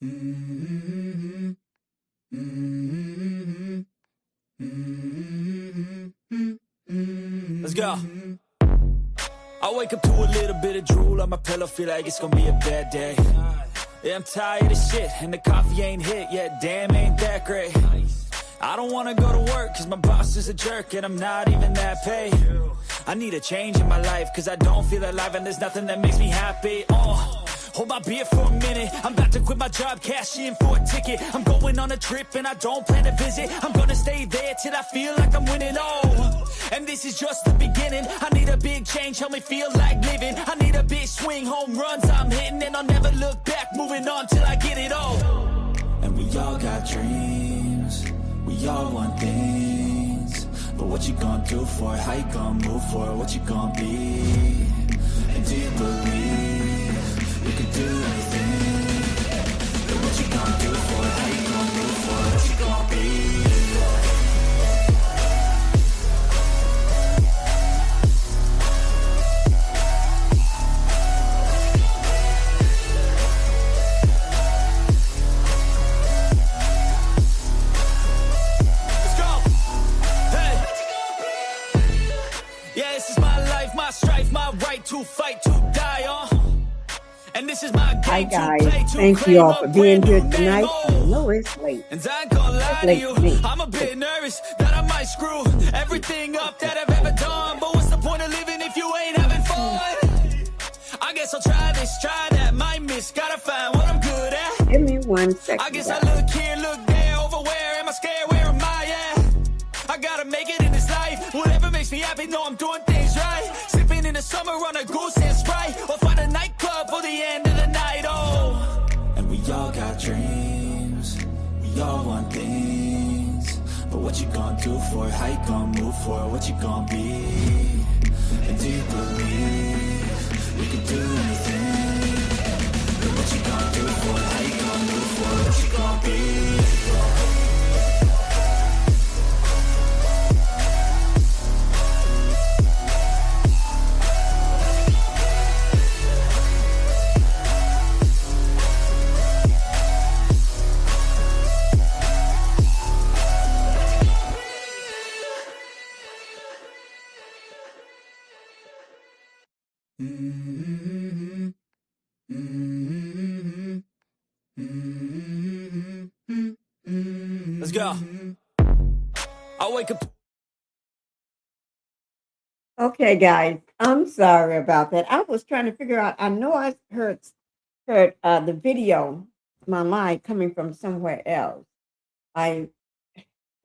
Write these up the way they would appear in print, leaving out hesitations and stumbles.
Mm-hmm. Mm-hmm. Mm-hmm. Let's go. I wake up to a little bit of drool on my pillow, feel like it's gonna be a bad day. Yeah, I'm tired of shit, and the coffee ain't hit yet, damn, ain't that great. I don't wanna go to work, cause my boss is a jerk, and I'm not even that paid. I need a change in my life, cause I don't feel alive, and there's nothing that makes me happy. Hold my beer for a minute, I'm about to quit my job, cash in for a ticket. I'm going on a trip and I don't plan to visit. I'm gonna stay there till I feel like I'm winning, and this is just the beginning. I need a big change, help me feel like living. I need a big swing, home runs I'm hitting, and I'll never look back, moving on till I get it all. And we all got dreams, we all want things, but what you gonna do for it? How you gonna move for it? What you gonna be? And do you believe you can do anything? But what you gonna do for it? How you gonna move for it? What you gonna be? Let's go. Hey. Yeah, this is my life, my strife, my right to fight, to die on. And this is my game. Hi guys, thank you all for being here tonight. I know it's late. And I ain't gonna lie to you, I'm a bit nervous that I might screw everything up that I've ever done. But what's the point of living if you ain't having fun? I guess I'll try this, try that, might miss, gotta find what I'm good at. Give me 1 second. I guess I look here, look there, over where am I scared, where am I at? I gotta make it in this life, whatever makes me happy, know I'm doing things right. Sipping in the summer on a goose and Sprite, or find a nightclub for the end of the night, And we all got dreams, we all want things, but what you gonna do for it? How you gonna move for it? What you gonna be? And do you believe we can do anything? But what you gonna do for it? How you gonna move for it? What you gonna be? Mm-hmm. Mm-hmm. Mm-hmm. Let's go. I'll wake up. Okay, guys, I'm sorry about that. I was trying to figure out. I know I heard the video, my line coming from somewhere else. I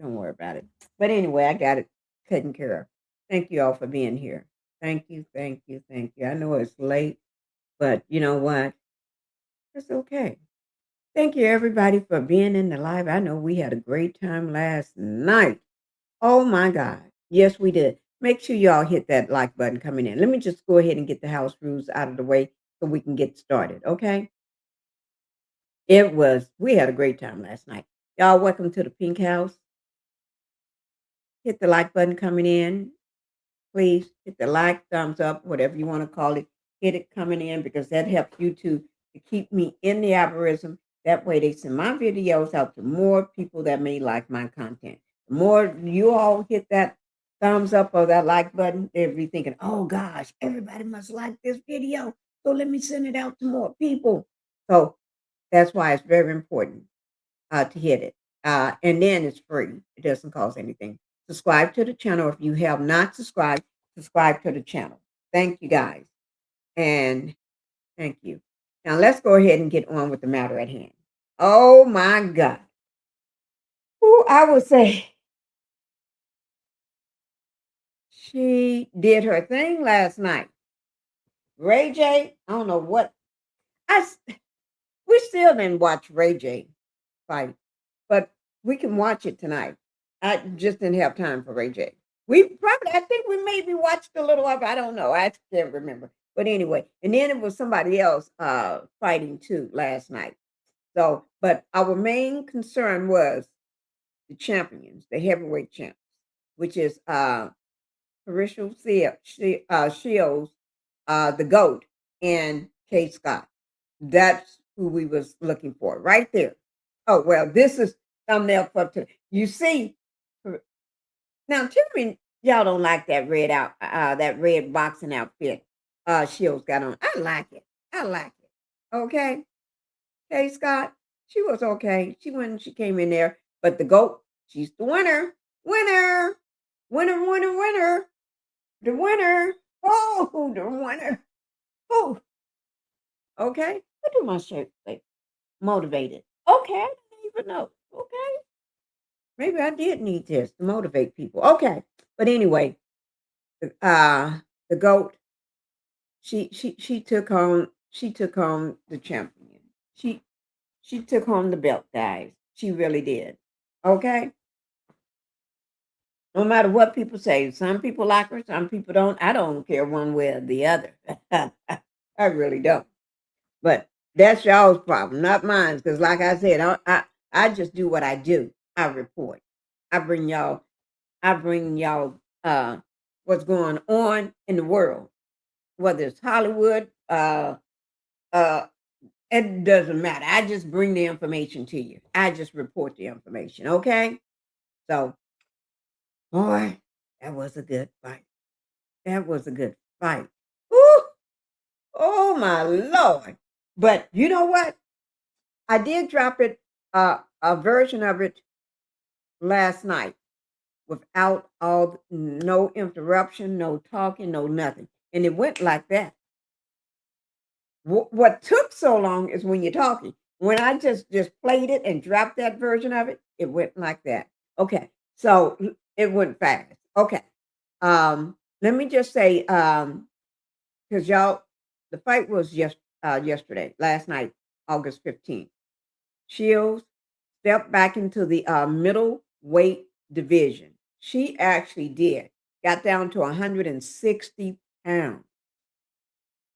don't worry about it. But anyway, I got it taken care of. Thank you all for being here. Thank you, thank you, thank you. I know it's late, but you know what? It's okay. Thank you, everybody, for being in the live. I know we had a great time last night. Oh, my God. Yes, we did. Make sure y'all hit that like button coming in. Let me just go ahead and get the house rules out of the way so we can get started, okay? We had a great time last night. Y'all, welcome to the Pink House. Hit the like button coming in. Please hit the like, thumbs up, whatever you want to call it. Hit it coming in because that helps YouTube to keep me in the algorithm. That way they send my videos out to more people that may like my content. The more you all hit that thumbs up or that like button, they'll be thinking, oh gosh, everybody must like this video. So let me send it out to more people. So that's why it's very important to hit it. And then it's free. It doesn't cost anything. Subscribe to the channel. If you have not subscribed, subscribe to the channel. Thank you, guys. And thank you. Now, let's go ahead and get on with the matter at hand. Oh, my God. Ooh, I would say she did her thing last night. Ray J, I don't know what. We still didn't watch Ray J fight, but we can watch it tonight. I just didn't have time for Ray J. I think we maybe watched a little of it. I don't know. I can't remember. But anyway, and then it was somebody else fighting too last night. So, but our main concern was the champions, the heavyweight champs, which is Carissa Shields, the GOAT, and Kaye Scott. That's who we was looking for right there. Oh, well, this is thumbnail for today. You see, now tell me y'all don't like that red boxing outfit Shields got on. I like it. I like it. Okay. Hey, Scott, she was okay. She came in there, but the GOAT, she's the winner. Winner. Winner, winner, winner. The winner. Oh, the winner. Oh, okay. What do my shirt say? Motivated. Okay, I didn't even know. Okay. Maybe I did need this to motivate people. Okay. But anyway, uh the GOAT, she took home the champion. She she took home the belt, guys. She really did. Okay? No matter what people say, some people like her, some people don't. I don't care one way or the other. I really don't. But that's y'all's problem, not mine. Because, like I said, I just do what I do. I report. I bring y'all. I bring y'all what's going on in the world, whether it's Hollywood. Uh, it doesn't matter. I just bring the information to you. I just report the information. Okay. So, boy, that was a good fight. That was a good fight. Ooh, oh my Lord. But you know what? I did drop it, a version of it last night without no interruption, no talking, no nothing. And it went like that. What took so long is when you're talking. When I just played it and dropped that version of it, it went like that. Okay. So it went fast. Okay. Let me just say, because y'all, the fight was yesterday, last night, August 15th. Shields stepped back into the middleweight division. She actually did. Got down to 160 pounds.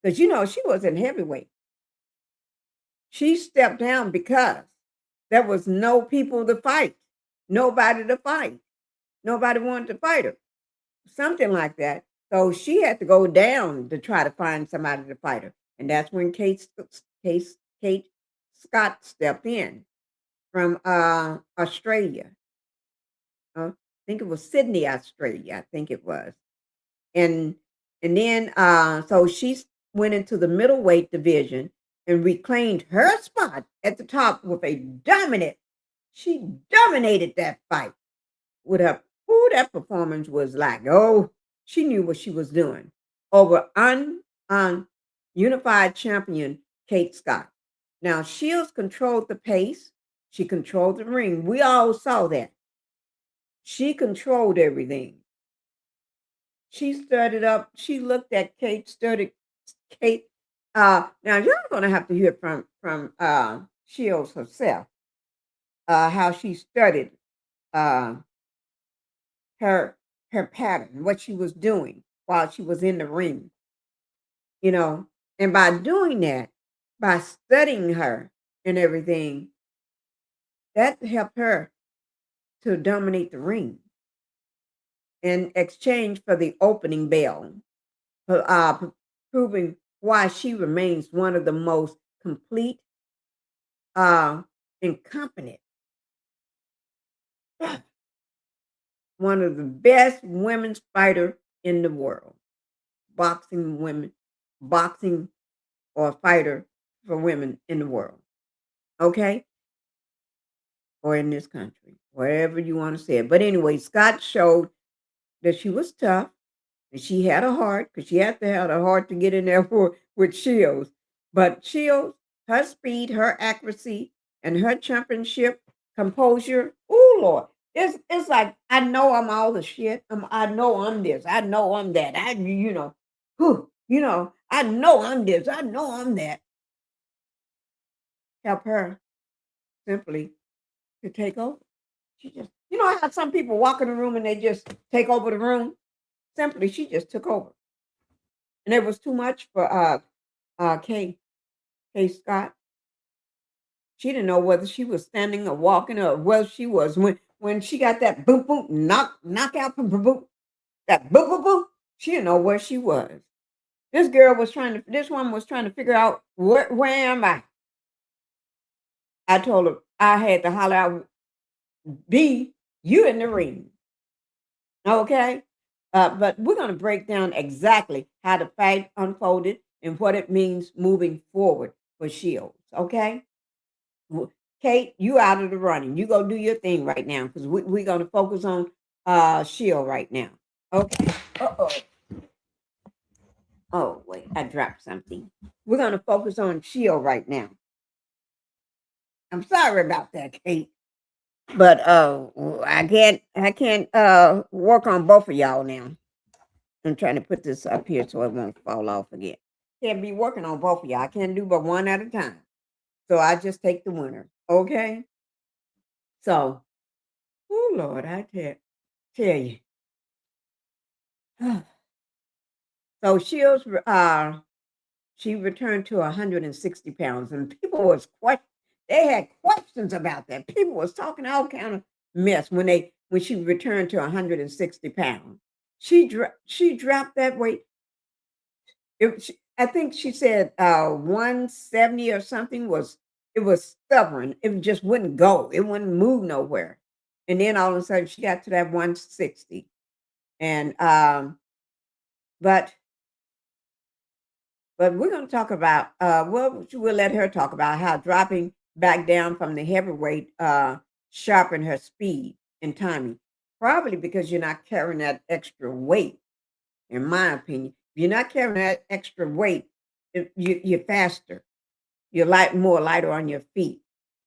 Because, she was in heavyweight. She stepped down because there was no people to fight. Nobody to fight. Nobody wanted to fight her. Something like that. So she had to go down to try to find somebody to fight her. And that's when Kate Scott stepped in from Australia. I think it was Sydney, Australia. I think it was. And then so she went into the middleweight division and reclaimed her spot at the top with a dominant. She dominated that fight with her. Who that performance was like. Oh, she knew what she was doing over unified champion Kate Scott. Now Shields controlled the pace. She controlled the ring. We all saw that. She controlled everything. She started up. She looked at Kate. Studied Kate. Now you're going to have to hear from Shields herself. How she studied her pattern, what she was doing while she was in the ring. And by doing that, by studying her and everything, that helped her to dominate the ring in exchange for the opening bell, proving why she remains one of the most complete and competent, one of the best women's fighter in the world. Boxing or fighter for women in the world. Okay? Or in this country, wherever you want to say it. But anyway, Scott showed that she was tough and she had a heart, because she had to have a heart to get in there with Shields. But Shields, her speed, her accuracy, and her championship composure, oh Lord. It's like, I know I'm all the shit. I know I'm this. I know I'm that. I know I'm this. I know I'm that. Help her simply to take over. She just, how some people walk in the room and they just take over the room? Simply, she just took over. And it was too much for Kaye Scott. She didn't know whether she was standing or walking or where she was when she got that boom boom knockout boom boom boom, that boom boom boom. She didn't know where she was. This one was trying to figure out where am I? I told her I had to holler out, B, you in the ring. Okay. But we're going to break down exactly how the fight unfolded and what it means moving forward for Shields. Okay. Kate, you out of the running. You go do your thing right now because we're going to focus on Shield right now. Okay. Uh-oh. Oh, wait, I dropped something. We're going to focus on Shield right now. I'm sorry about that, Kate. But I can't work on both of y'all now. I'm trying to put this up here so it won't fall off again. Can't be working on both of y'all. I can't do but one at a time. So I just take the winner. Okay. So, oh Lord, I tell you. So she returned to 160 pounds, and people was they had questions about that. People was talking all kind of mess when she returned to 160 pounds. She dropped that weight. I think she said 170 or something it was stubborn. It just wouldn't go. It wouldn't move nowhere. And then all of a sudden she got to that 160. And but we're going to talk about, we'll let her talk about how dropping back down from the heavyweight sharpened her speed and timing. Probably because you're not carrying that extra weight, in my opinion. If you're not carrying that extra weight, you're faster. You're more lighter on your feet.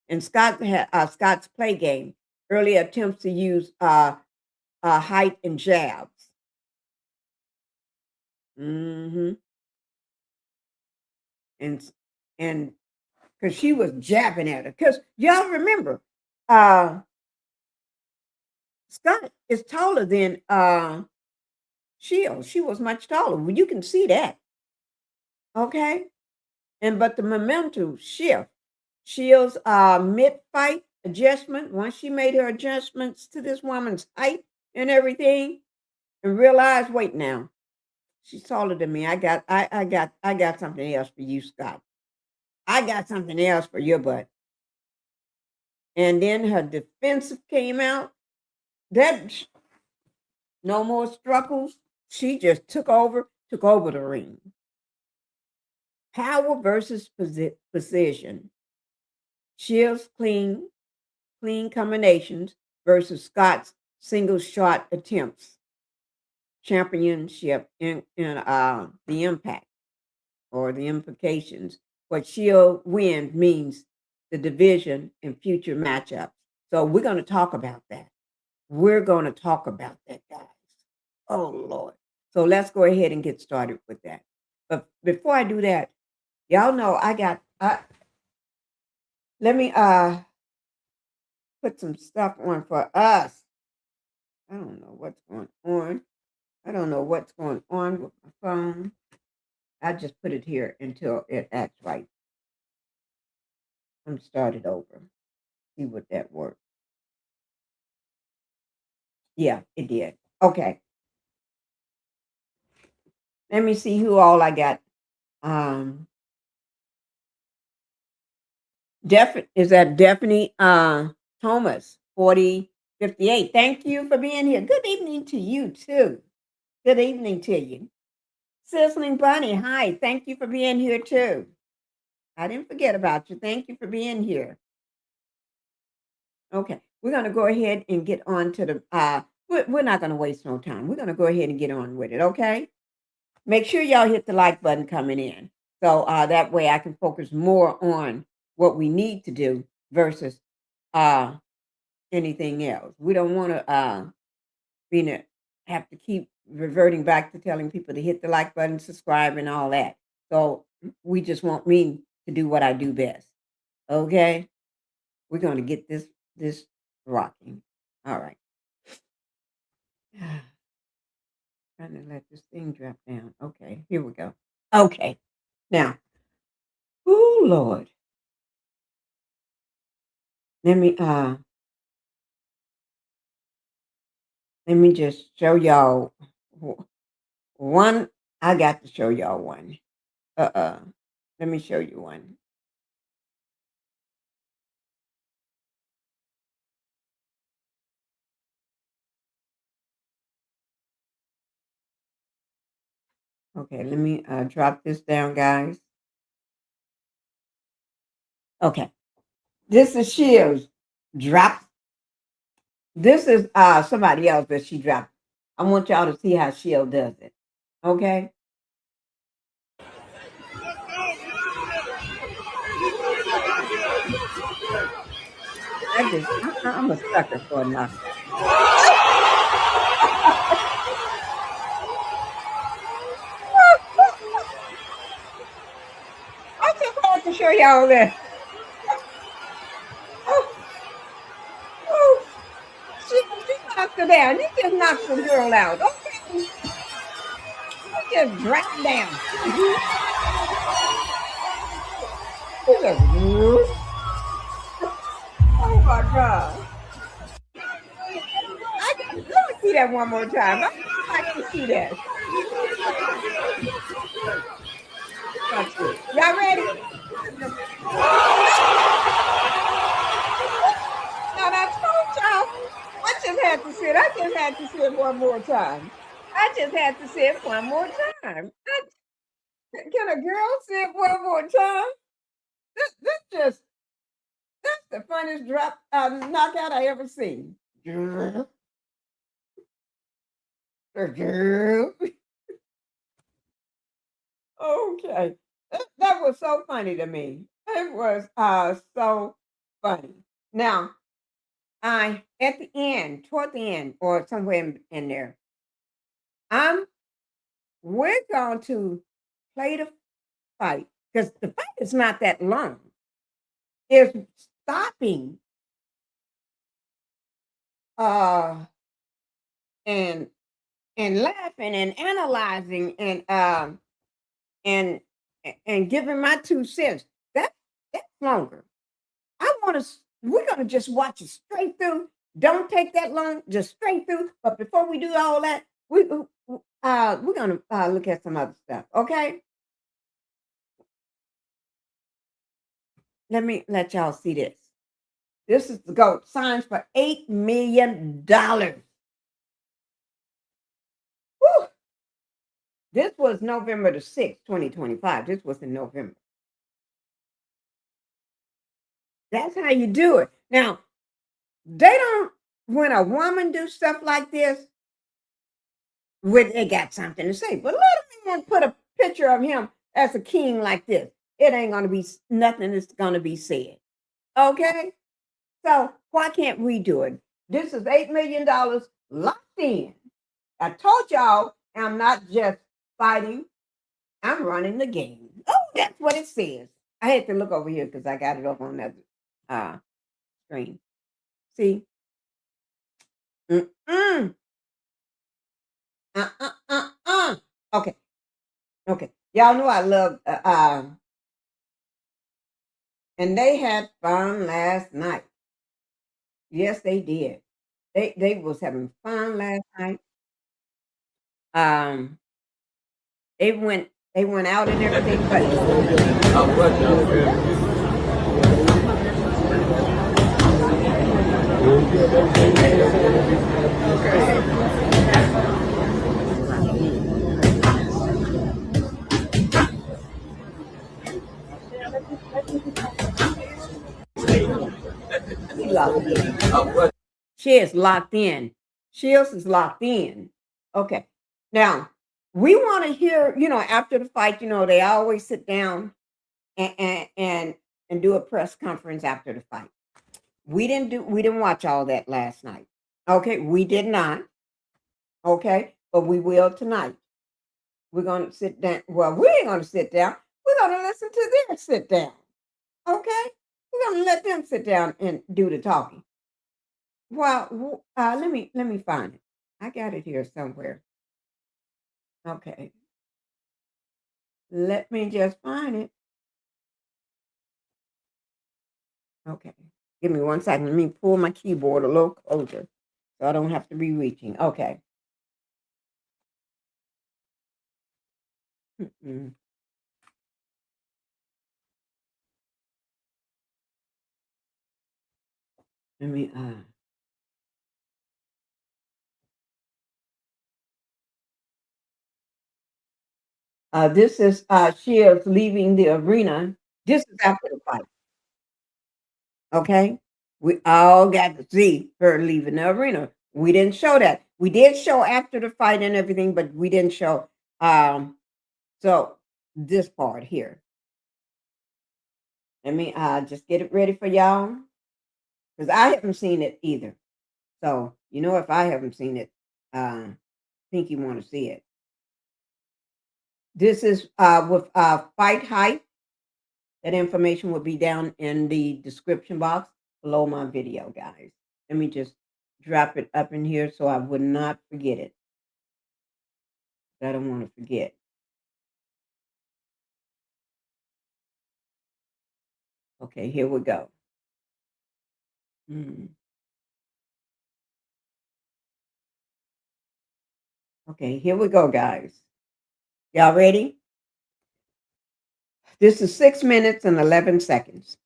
And Scott's play game, early attempts to use height and jabs. Hmm. And and because she was jabbing at her. Because y'all remember, uh, Scott is taller than Shields. She was much taller. Well, you can see that. Okay. But the momentum shift. Shields mid-fight adjustment, once she made her adjustments to this woman's height and everything, and realized, wait now, she's taller than me. I got something else for you, Scott. I got something else for your butt. And then her defensive came out. That no more struggles. She just took over the ring. Power versus precision. Shields clean combinations versus Scott's single shot attempts. Championship in the impact or the implications. What Shield win means the division and future matchups. So we're going to talk about that. We're going to talk about that, guys. Oh, Lord. So let's go ahead and get started with that. But before I do that, y'all know let me put some stuff on for us. I don't know what's going on. I don't know what's going on with my phone. I just put it here until it acts right. I'm started over. See what that works. Yeah, it did. Okay. Let me see who all I got. Is that Daphne Thomas, 4058. Thank you for being here. Good evening to you too. Good evening to you. Sizzling Bunny, hi. Thank you for being here too. I didn't forget about you. Thank you for being here. Okay, we're gonna go ahead and get on to the we're not gonna waste no time. We're gonna go ahead and get on with it, okay? Make sure y'all hit the like button coming in. So that way I can focus more on what we need to do versus uh anything else. We don't want to have to keep reverting back to telling people to hit the like button, subscribe, and all that. So we just want me to do what I do best. Okay, we're gonna get this rocking. All right. Trying to let this thing drop down. Okay, here we go. Okay, now, oh Lord, let me just show y'all one. I got to show y'all one. Let me show you one. Okay, let me drop this down, guys. Okay, this is Shield's drop. This is somebody else that she dropped. I want y'all to see how Shield does it. Okay. I'm a sucker for a knockout. I just wanted to show y'all that. Oh, oh, she knocked her down. You just knocked the girl out. Okay. You just dropped down. She just, oh my God. Let me see that one more time. I like to see that. Watch this. Y'all ready? Now I told y'all. I just had to say it. I just had to say it one more time. I just had to say it one more time. Can a girl say it one more time? This just that's the funniest drop knockout I ever seen. Girl, girl. Okay, that was so funny to me. It was so funny. Now, I at the end, toward the end, or somewhere in there, I'm we're going to play the fight because the fight is not that long. It's stopping uh and laughing and analyzing and and giving my 2 cents. That's longer. I want to. We're gonna just watch it straight through. Don't take that long, just straight through. But before we do all that, we're gonna look at some other stuff. Okay. Let me let y'all see this. This is the GOAT signs for $8 million. Whew. This was November the 6th, 2025. This was in November. That's how you do it. Now, they don't, when a woman do stuff like this, when they got something to say. But let me put a picture of him as a king like this. It ain't gonna be nothing that's gonna be said. Okay? So why can't we do it? This is $8 million locked in. I told y'all I'm not just fighting, I'm running the game. Oh, that's what it says. I had to look over here because I got it up on that screen. See? Mm-mm. Okay. Okay. Y'all know I love and they had fun last night. Yes, they did. They was having fun last night. Um they went out and everything, but she locked in. She is locked in. Shields is locked in. Okay. Now we want to hear, after the fight, they always sit down and do a press conference after the fight. We didn't watch all that last night. Okay, we did not. Okay, but we will tonight. We're gonna sit down. Well, we ain't gonna sit down. We're gonna listen to them sit down. Okay, we're gonna let them sit down and do the talking. Well, let me find it. I got it here somewhere. Okay, let me just find it. Okay, give me 1 second. Let me pull my keyboard a little closer so I don't have to be reaching. Okay. Mm-mm. Let me This is she is leaving the arena. This is after the fight. Okay, we all got to see her leaving the arena. We didn't show that. We did show after the fight and everything, but we didn't show. So this part here. Let me just get it ready for y'all because I haven't seen it either. So you know, if I haven't seen it, Pinkie want to see it. This is with FightHype. That information will be down in the description box below my video, guys. Let me just drop it up in here so I would not forget it. I don't want to forget. Okay, here we go. Okay, here we go, guys. Y'all ready? This is 6 minutes and 11 seconds.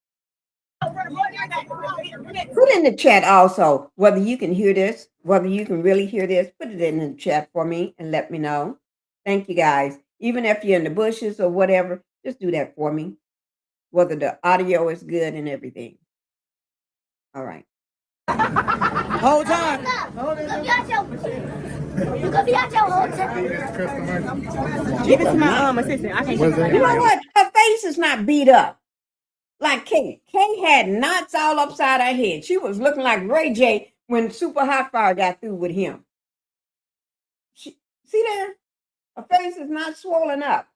Put in the chat also whether you can hear this, whether you can really hear this. Put it in the chat for me and let me know. Thank you, guys. Even if you're in the bushes or whatever, just do that for me. Whether the audio is good and everything. All right. Hold time. Give it to my assistant. I can't You know what? Her face is not beat up like Kaye. Kaye had knots all upside her head. She was looking like Ray J when Super Hot Fire got through with him. See there? Her face is not swollen up.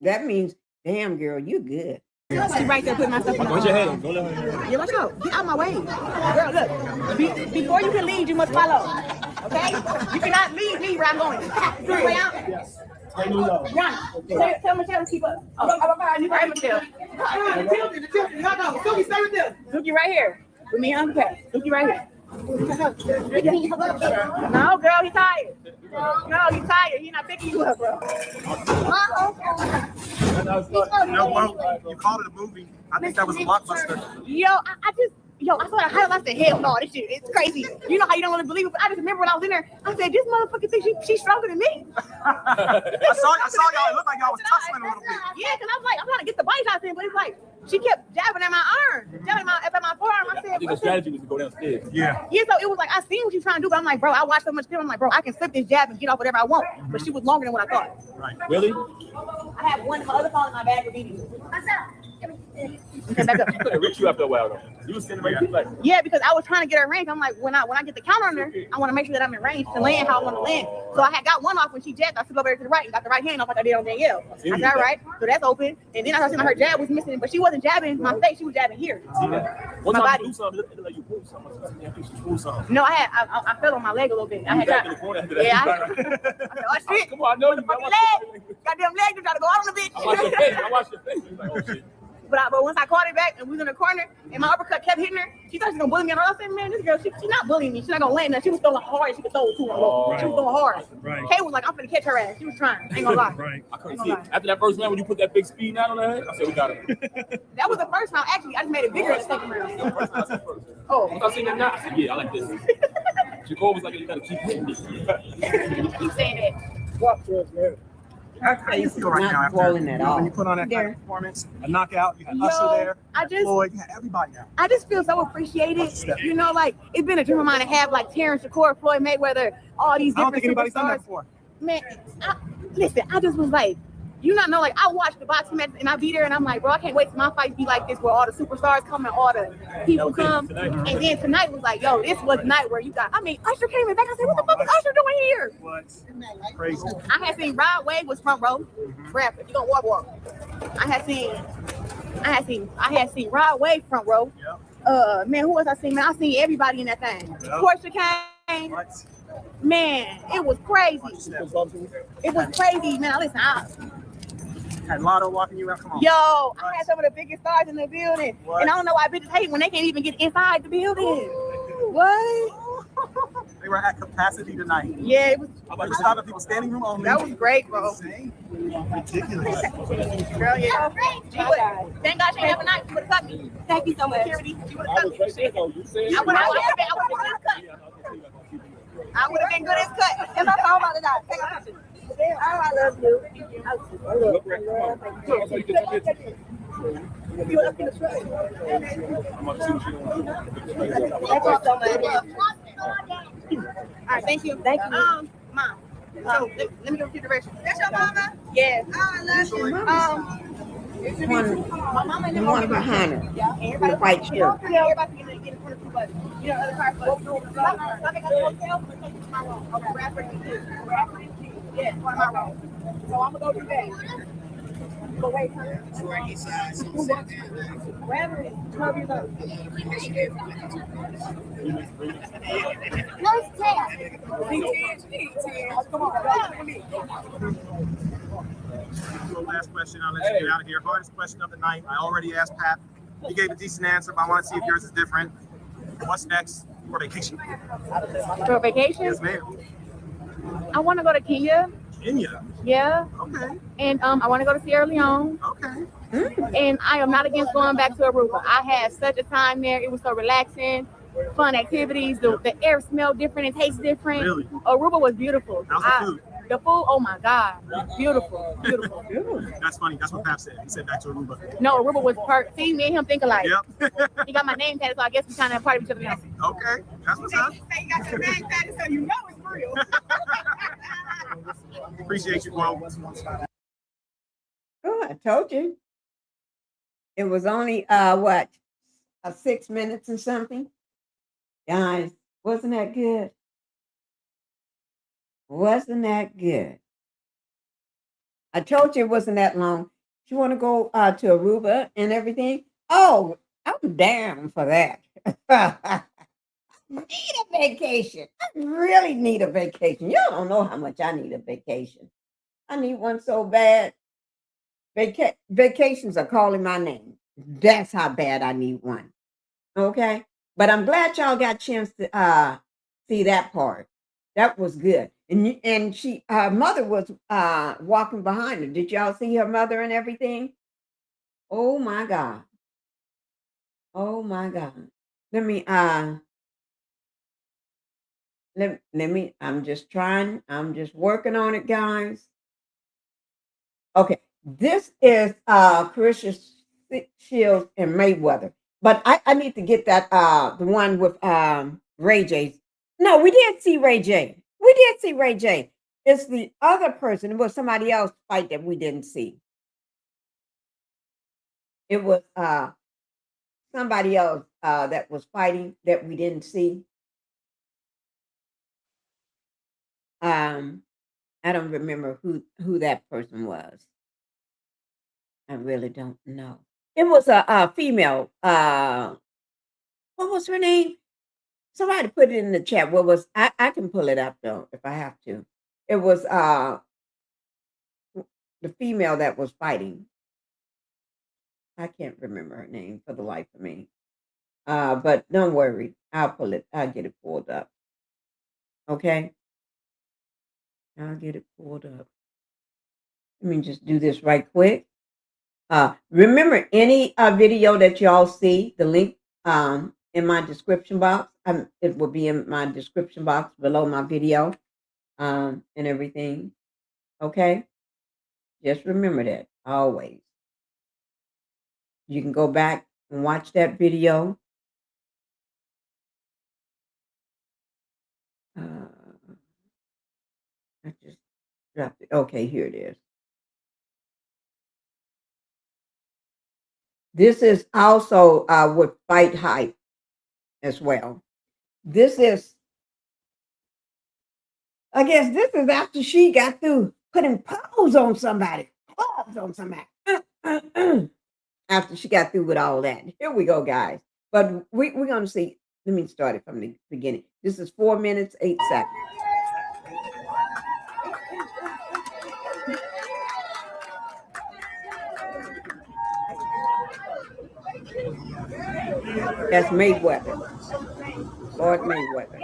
That means, damn girl, you good. She right there putting my stuff on. Where's your head? Go let her. Yeah, watch out. Get out my way. Girl, look. Before you can lead, you must follow. Okay? You cannot lead me where I'm going. Do it way out. Yes. Run. Tell Michelle to keep up. Oh, you right, Michelle. Suki, stay with them. Suki right here. With me and Uncle. Suki right here. No, girl, he's tired. No, he's tired. He's not picking you up, bro. You called it a movie. I think that was a blockbuster. I thought I highlighted the hell no, this shit, it's crazy. You know how you don't want to believe it, but I just remember when I was in there, I said, this motherfucker thinks she's stronger than me. I saw y'all. It looked like y'all was tussling a little bit. Yeah, because I was like, I'm trying to get the bite shots in, but it's like, she kept jabbing at my arm, jabbing at my forearm. I said, I think the strategy was to go downstairs. Yeah. Yeah, so it was like, I seen what she's trying to do, but I'm like, bro, I watched so much film. I'm like, bro, I can flip this jab and get off whatever I want. But she was longer than what I thought. Right. Really? I have one, my other phone in my bag for beating. Okay, back up. She could have reached you after a while, though. You was standing right there like. Yeah, because I was trying to get her range. I'm like, when I get the counter on her, I want to make sure that I'm in range to land how I want to land. So I had got one off when she jabbed. I flipped over there to the right and got the right hand off like I did on Danielle. I said, all right, so that's open. And then I started seeing her jab was missing, but she wasn't jabbing my face. She was jabbing here. One my time body. you do something, it looked like you pulled something. I think she pulled something. No, I fell on my leg a little bit. I had Back got, in the corner. yeah, I said, oh shit. Come on, I know you. Fucking leg. Goddamn leg, you try to go out on the bitch. I watched your face. I watched your face. Like, oh shit. But once I caught it back and we was in the corner and my uppercut kept hitting her, she thought she was gonna bully me. And I said, man, this girl, she's not bullying me. She's not gonna land her. She was throwing hard. She could throw it too. She was throwing hard. Right. Kaye was like, I'm finna catch her ass. She was trying. I ain't gonna lie. Right. I couldn't see it. After that first round, when you put that big speed out on her head, I said, we got it. That was the first round. Actually, I just made it bigger in the second round. Oh. Once I seen that now, I said, yeah, I like this. Jacob was like, you gotta keep hitting me. Keep saying that. How do you feel right now after when you put on that kind of performance, a knockout, you had Usher there, Floyd, you had everybody out. I just feel so appreciated. You know, like, it's been a dream of mine to have, like, Terrence Shakur, Floyd Mayweather, all these different I don't think anybody's done that superstars. before. Man, listen, I just was like, you not know, like, I watched the boxing match and I be there and I'm like, bro, I can't wait till my fights be like this where all the superstars come and all the people come. And then tonight was like, yo, this was the night where you got, Usher came in back. I said, what the fuck is Usher doing here? What? Crazy. I had seen Rod Wave was front row. Rap, if you gonna walk. I had seen Rod Wave front row. Yep. Man, who else I seen? Man, I seen everybody in that thing. Yep. Portia came. What? Man, it was crazy. It was crazy, man. Listen, Had Lotto walking you out. Come on. yo, I had some of the biggest stars in the building. What? And I don't know why bitches hate when they can't even get inside the building. What? They were at capacity tonight. Yeah, it was. You stopped at people's standing room only. That was great, bro. Insane. Ridiculous. Girl, yeah. Thank God she didn't have a knife. She would have cut me. Thank you so much. Security. She would have cut me. I would have been good as cut. If I'm talking about it, take a picture. I love you. You up in the truck. Thank you so much. All right, thank you. Thank you. Mom. So let me go get the directions. That's your mama? Yes. I love you. My mama The one behind her. Yeah. The white shirt. Everybody get in front of the bus. You know, other cars. I think I'm hotel. My room. Okay. Bradford. Yes, one of my room. So I'm gonna go do that. But wait, Bradford is 12 years old. Nice test. Come on. Last question. I'll let you get out of here. Hardest question of the night. I already asked Pat. He gave a decent answer, but I want to see if yours is different. What's next for vacation? For vacation? Yes, ma'am. I want to go to Kenya. Kenya. Yeah. Okay. And I want to go to Sierra Leone. Okay. And I am not against going back to Aruba. I had such a time there. It was so relaxing, fun activities. The air smelled different. It tastes different. Really? Aruba was beautiful. How's the food? The food, oh my God, beautiful, beautiful. That's funny. That's what Pat said. He said back to Aruba. No, Aruba was part. See, me and him think alike. Yep. He got my name tatted, so I guess we kind of part of each other now. Okay. That's what's up. You got your name tatted, so you know it's real. Appreciate you, bro. Oh, I told you. It was only 6 minutes and something. Guys, wasn't that good? Wasn't that good? I told you it wasn't that long. You want to go to Aruba and everything? Oh, I'm down for that. Need a vacation. I really need a vacation. Y'all don't know how much I need a vacation. I need one so bad. Vacations are calling my name. That's how bad I need one. Okay? But I'm glad y'all got a chance to see that part. That was good. And she, her mother was walking behind her. Did y'all see her mother and everything? Oh my God. Oh my God. Let me, I'm just working on it, guys. Okay. This is Carissa Shields and Mayweather. But I need to get that, the one with Ray J. No, we did see Ray J. We did see Ray J. It's the other person. It was somebody else fight that we didn't see. It was somebody else that was fighting that we didn't see. I don't remember who that person was. I really don't know. It was a female. What was her name? Somebody put it in the chat. What was I can pull it up though if I have to. It was the female that was fighting. I can't remember her name for the life of me. But don't worry, I'll pull it. I'll get it pulled up. Okay, I'll get it pulled up. Let me just do this right quick. Remember, any video that y'all see, the link in my description box. It will be in my description box below my video and everything. Okay? Just remember that always. You can go back and watch that video. I just dropped it. Okay, here it is. This is also with FightHype as well. This is, I guess this is after she got through putting paws on somebody. Paws on somebody. After she got through with all that. Here we go, guys. But we're going to see. Let me start it from the beginning. This is 4 minutes, 8 seconds. That's Mayweather. Lord Mayweather.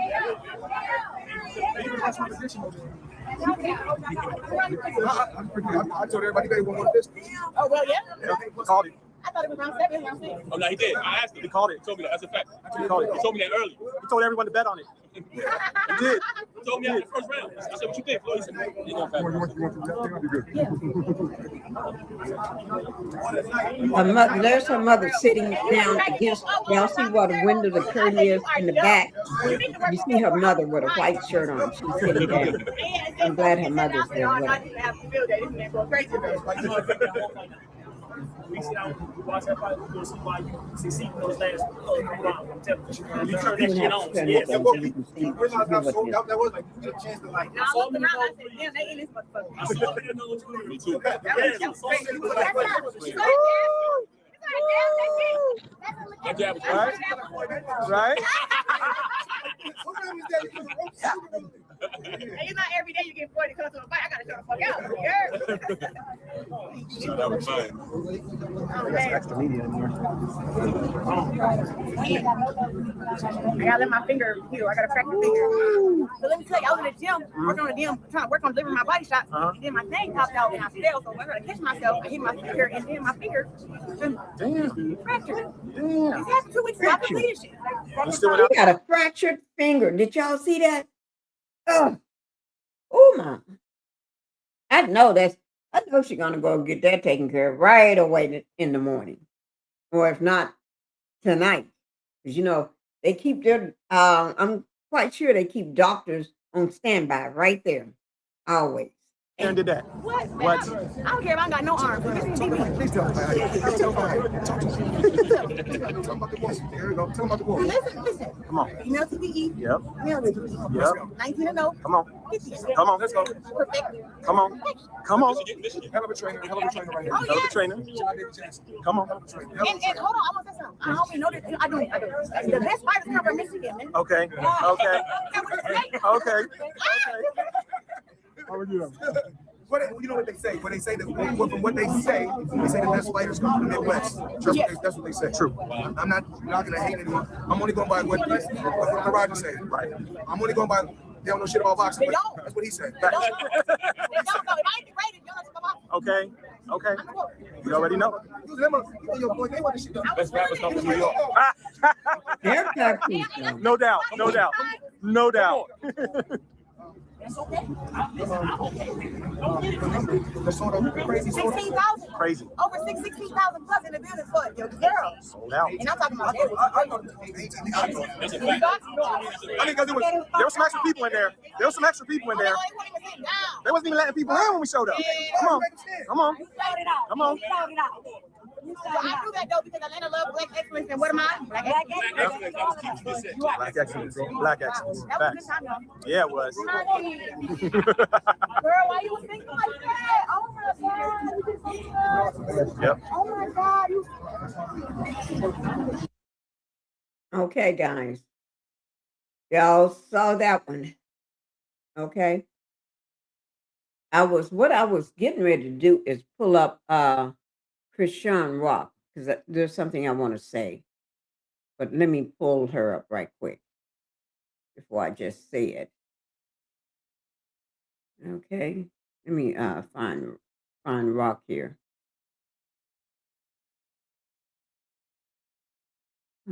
I told everybody they want this. Oh, well, yeah. He called it. I thought it was around 7, around 6. Oh, no, he did. I asked him. He called it. He told me that. That's a fact. He called it. He told me that early. He told everyone to bet on it. You did. You told me after the first round. I said, what you think, Floyd? He said, you gonna fight. There's her mother sitting down against. Y'all see what the window, the curtain is in the back. You see her mother with a white shirt on. She's sitting down. I'm glad her mother's there with her. We sit down, we watch that fight, we'll see why you succeed in those last rounds. I'm telling you. You turn that shit on. Yes. You Realize how sold out that was. Like, you get a chance to like. I looked around, I said, damn, they in this motherfucker. I saw it in another Twitter. Me too. That's That jab was Right? It's not every day you get Floyd to come to a fight. I gotta shut the fuck out. That was fine. Extra media in here. I gotta let my finger heal. I gotta crack my finger. So let me tell you, I was in the gym, working on the gym, trying to work on delivering my body shots. And then my thing popped out and I fell. So I gotta catch myself. I hit my finger and then my finger fractured. Damn. It's happened 2 weeks ago. I've been bleeding shit. You got a fractured finger. Did y'all see that? Oh my! I know she's gonna go get that taken care of right away in the morning, or if not tonight, because they keep their. I'm quite sure they keep doctors on standby right there, always. Aaron did that. What? I don't care if I ain't got no arms. Please tell him. Talk to him. Tell him about the boys. There we go. Tell him about the boys. Listen. Come on. Email TVE. Yep. Male TVE. Yep. 19 and 0. Come on. 50. Come on. Let's go. Perfect. Come on. Come on. Hell of a trainer right here. Oh, Hell of a trainer. Come on. And hold on, I want to say something. I only know that I do. The best fighters come from Michigan, man. Okay. Okay. Okay. How are you? But you know what they say? When they say that, from what they say the best fighters come from the Midwest. That's what they say. True. I'm not gonna hate anyone. I'm only going by what the Roger said. Right. I'm only going by. They don't know shit about boxing. They don't. That's what he said. They don't know. If I ain't rated, you don't know about boxing. Okay. You already know. Best rappers come from New York. They're Papoose. No doubt. That's okay. That's sort of crazy. 16,000. Crazy. Over 16,000 plus in the building for your girl. Sold out. And I'm talking about I know. I mean, because there were some extra people in there. They wasn't even letting people in when we showed up. Come on. You showed it out. So I do that though because Atlanta loves black excellence, and what am I? Black excellence. Black excellence. Black excellence. That was a good time, though. Yeah, it was. Girl, why you was thinking like that? Oh my God. Yep. Oh my God. Okay, guys. Y'all saw that one. Okay. What I was getting ready to do is pull up Krishan Rock, because there's something I want to say. But let me pull her up right quick before I just say it. Okay. Let me find Rock here.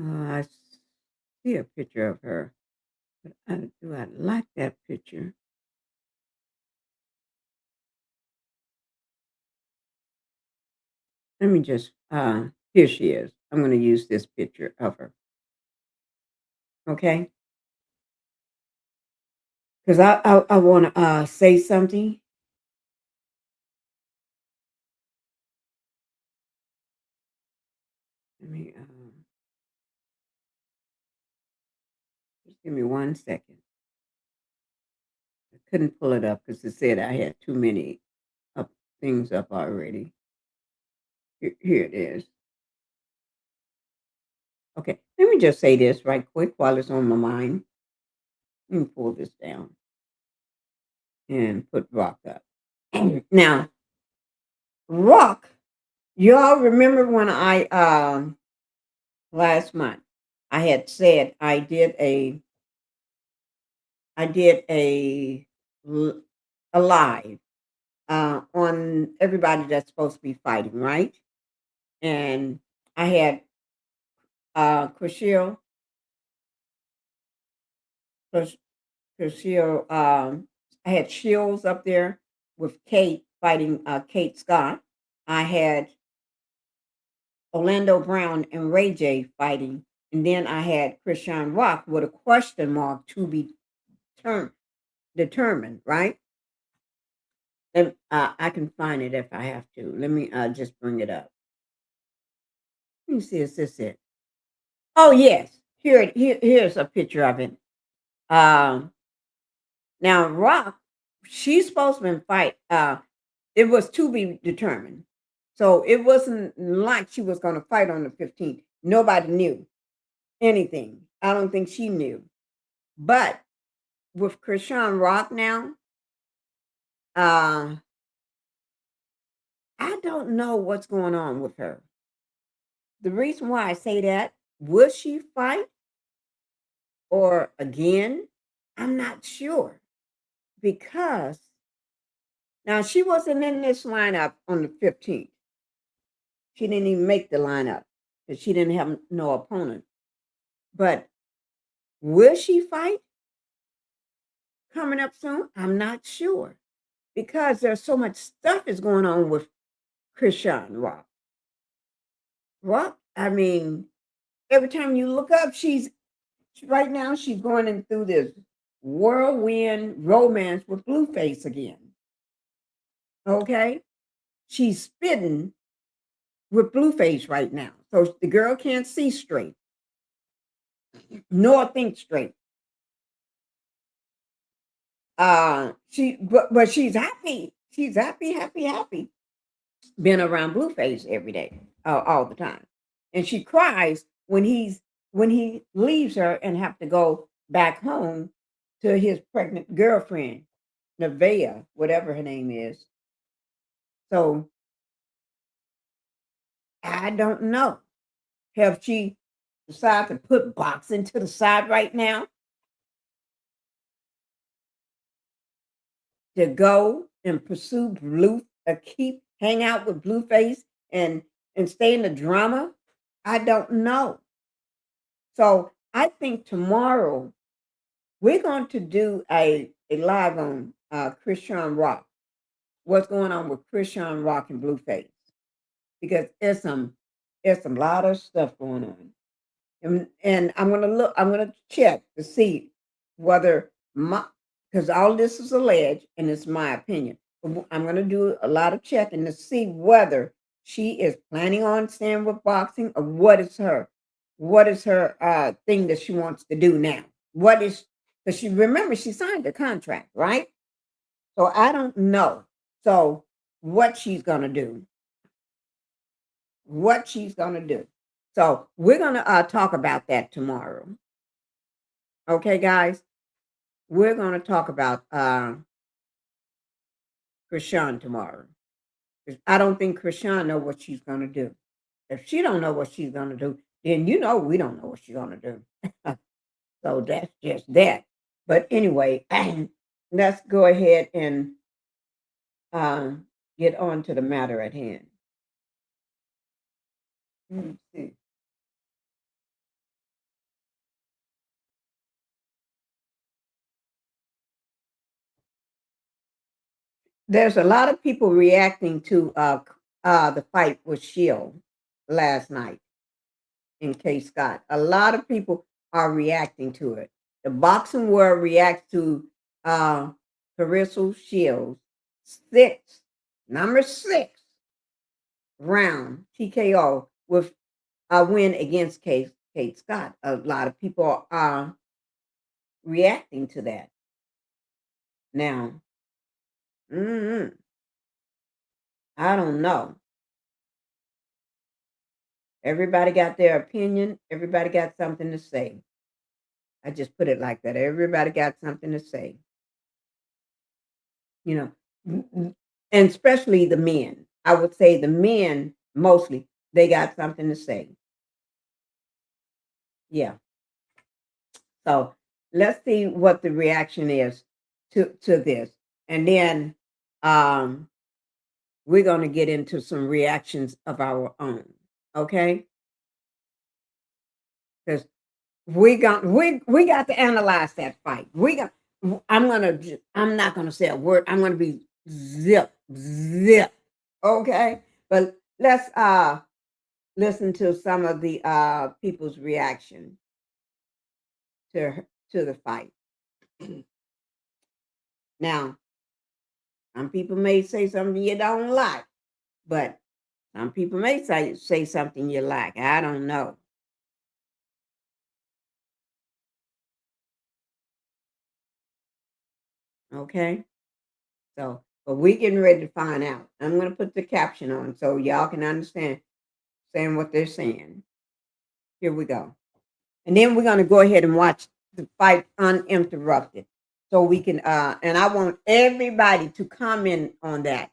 I see a picture of her, but do I like that picture? Let me just, here she is. I'm going to use this picture of her. Okay? Because I want to say something. Let me, just give me 1 second. I couldn't pull it up because it said I had too many things up already. Here it is. Okay, let me just say this right quick while it's on my mind. Let me pull this down and put Rock up. Now, Rock, y'all remember when I last month I had said I did a live on everybody that's supposed to be fighting, right? And I had Chriselle because she'll I had Shields up there with Kate fighting Kate Scott. I had Orlando Brown and Ray J fighting, and then I had Krishan Rock with a question mark to be determined, right? And I can find it if I have to. Let me just bring it up. Let me see, is this it? Oh yes, here's a picture of it. Now Rock, she's supposed to fight. It was to be determined, so it wasn't like she was going to fight on the 15th. Nobody knew anything. I don't think she knew. But with Krishan Rock now, I don't know what's going on with her. The reason why I say that, will she fight or again? I'm not sure, because now she wasn't in this lineup on the 15th. She didn't even make the lineup because she didn't have no opponent. But will she fight coming up soon? I'm not sure, because there's so much stuff is going on with Krishan Rock. I mean, every time you look up, right now she's going through this whirlwind romance with Blueface again. Okay? She's spitting with Blueface right now. So the girl can't see straight, nor think straight. But she's happy. She's happy being around Blueface every day, all the time. And she cries when he leaves her and have to go back home to his pregnant girlfriend, Nevaeh, whatever her name is. So I don't know. Have she decided to put boxing to the side right now to go and pursue hang out with Blueface and stay in the drama? I don't know. So I think tomorrow we're going to do a live on Krishan Rock. What's going on with Krishan Rock and Blueface? Because there's some lot of stuff going on. And I'm gonna check to see whether because all this is alleged and it's my opinion. I'm gonna do a lot of checking to see whether she is planning on staying with boxing, or what is her thing that she wants to do now. Because she signed the contract, right? So I don't know. So what she's gonna do. So we're gonna talk about that tomorrow. Okay, guys? We're gonna talk about Krishan tomorrow. 'Cause I don't think Krishan know what she's gonna do. If she don't know what she's gonna do, then we don't know what she's gonna do. So that's just that. But anyway, let's go ahead and get on to the matter at hand. Let me see. There's a lot of people reacting to the fight with Shield last night in Kaye Scott. A lot of people are reacting to it. The boxing world reacts to Claressa Shields' number 6 round TKO with a win against Kate Scott. A lot of people are reacting to that. Now, I don't know. Everybody got their opinion. Everybody got something to say. I just put it like that. Everybody got something to say. You know, and especially the men. I would say the men mostly, they got something to say. Yeah. So let's see what the reaction is to this. And then we're going to get into some reactions of our own. Okay? Because we got to analyze that fight. I'm not gonna say a word. I'm gonna be zip. Okay, but let's listen to some of the people's reaction to the fight. Now, some people may say something you don't like, but some people may say something you like. I don't know. Okay, so but we getting ready to find out. I'm gonna put the caption on so y'all can understand what they're saying. Here we go. And then we're going to go ahead and watch the fight uninterrupted. So we can, and I want everybody to comment on that.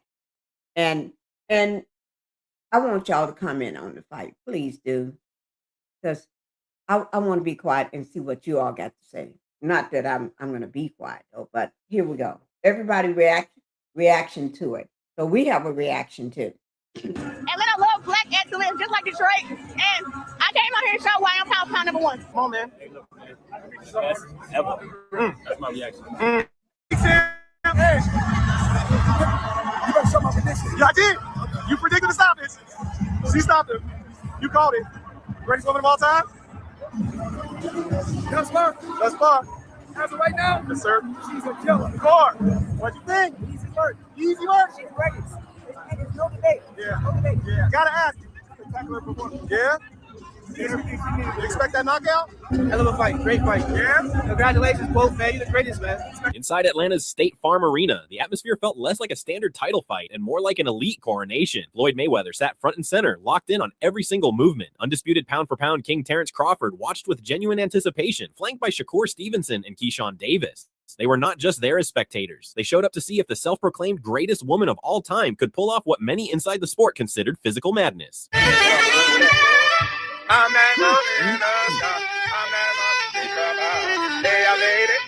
And I want y'all to comment on the fight. Please do. Because I want to be quiet and see what you all got to say. Not that I'm going to be quiet, though, but here we go. Everybody reaction to it. So we have a reaction too. Atlanta love black excellence, just like Detroit. And I came out here to show why I'm pound number one. Come on, man. Best ever. That's my reaction. Hey. You better show my prediction. Yeah, I did. You predicted to stop this. She stopped it. You called it. Greatest woman of all time? Thus far. As of right now? Yes, sir. She's a killer. Core. What'd you think? Easy work. She's greatest. It's no debate. Yeah. No debate. Yeah. Gotta ask. Spectacular performance. Yeah? You expect that knockout? Hell of a fight. Great fight. Yeah? Congratulations, both, man. You're the greatest, man. Inside Atlanta's State Farm Arena, the atmosphere felt less like a standard title fight and more like an elite coronation. Floyd Mayweather sat front and center, locked in on every single movement. Undisputed pound-for-pound King Terrence Crawford watched with genuine anticipation, flanked by Shakur Stevenson and Keyshawn Davis. They were not just there as spectators. They showed up to see if the self-proclaimed greatest woman of all time could pull off what many inside the sport considered physical madness. I'm that woman, I'm that woman, hey, I made it.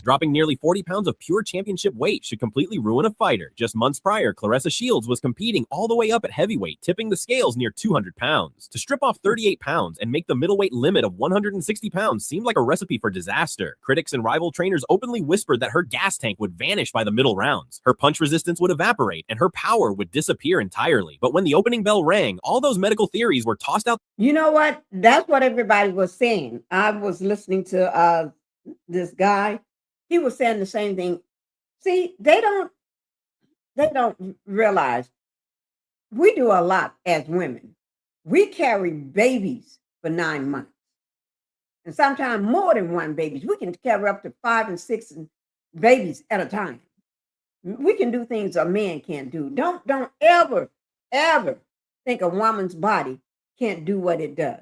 Dropping nearly 40 pounds of pure championship weight should completely ruin a fighter. Just months prior, Claressa Shields was competing all the way up at heavyweight, tipping the scales near 200 pounds. To strip off 38 pounds and make the middleweight limit of 160 pounds seemed like a recipe for disaster. Critics and rival trainers openly whispered that her gas tank would vanish by the middle rounds. Her punch resistance would evaporate and her power would disappear entirely. But when the opening bell rang, all those medical theories were tossed out. You know what? That's what everybody was saying. I was listening to this guy. He was saying the same thing. See, they don't realize we do a lot as women. We carry babies for 9 months. And sometimes more than one baby. We can carry up to 5 and 6 babies at a time. We can do things a man can't do. Don't ever think a woman's body can't do what it does.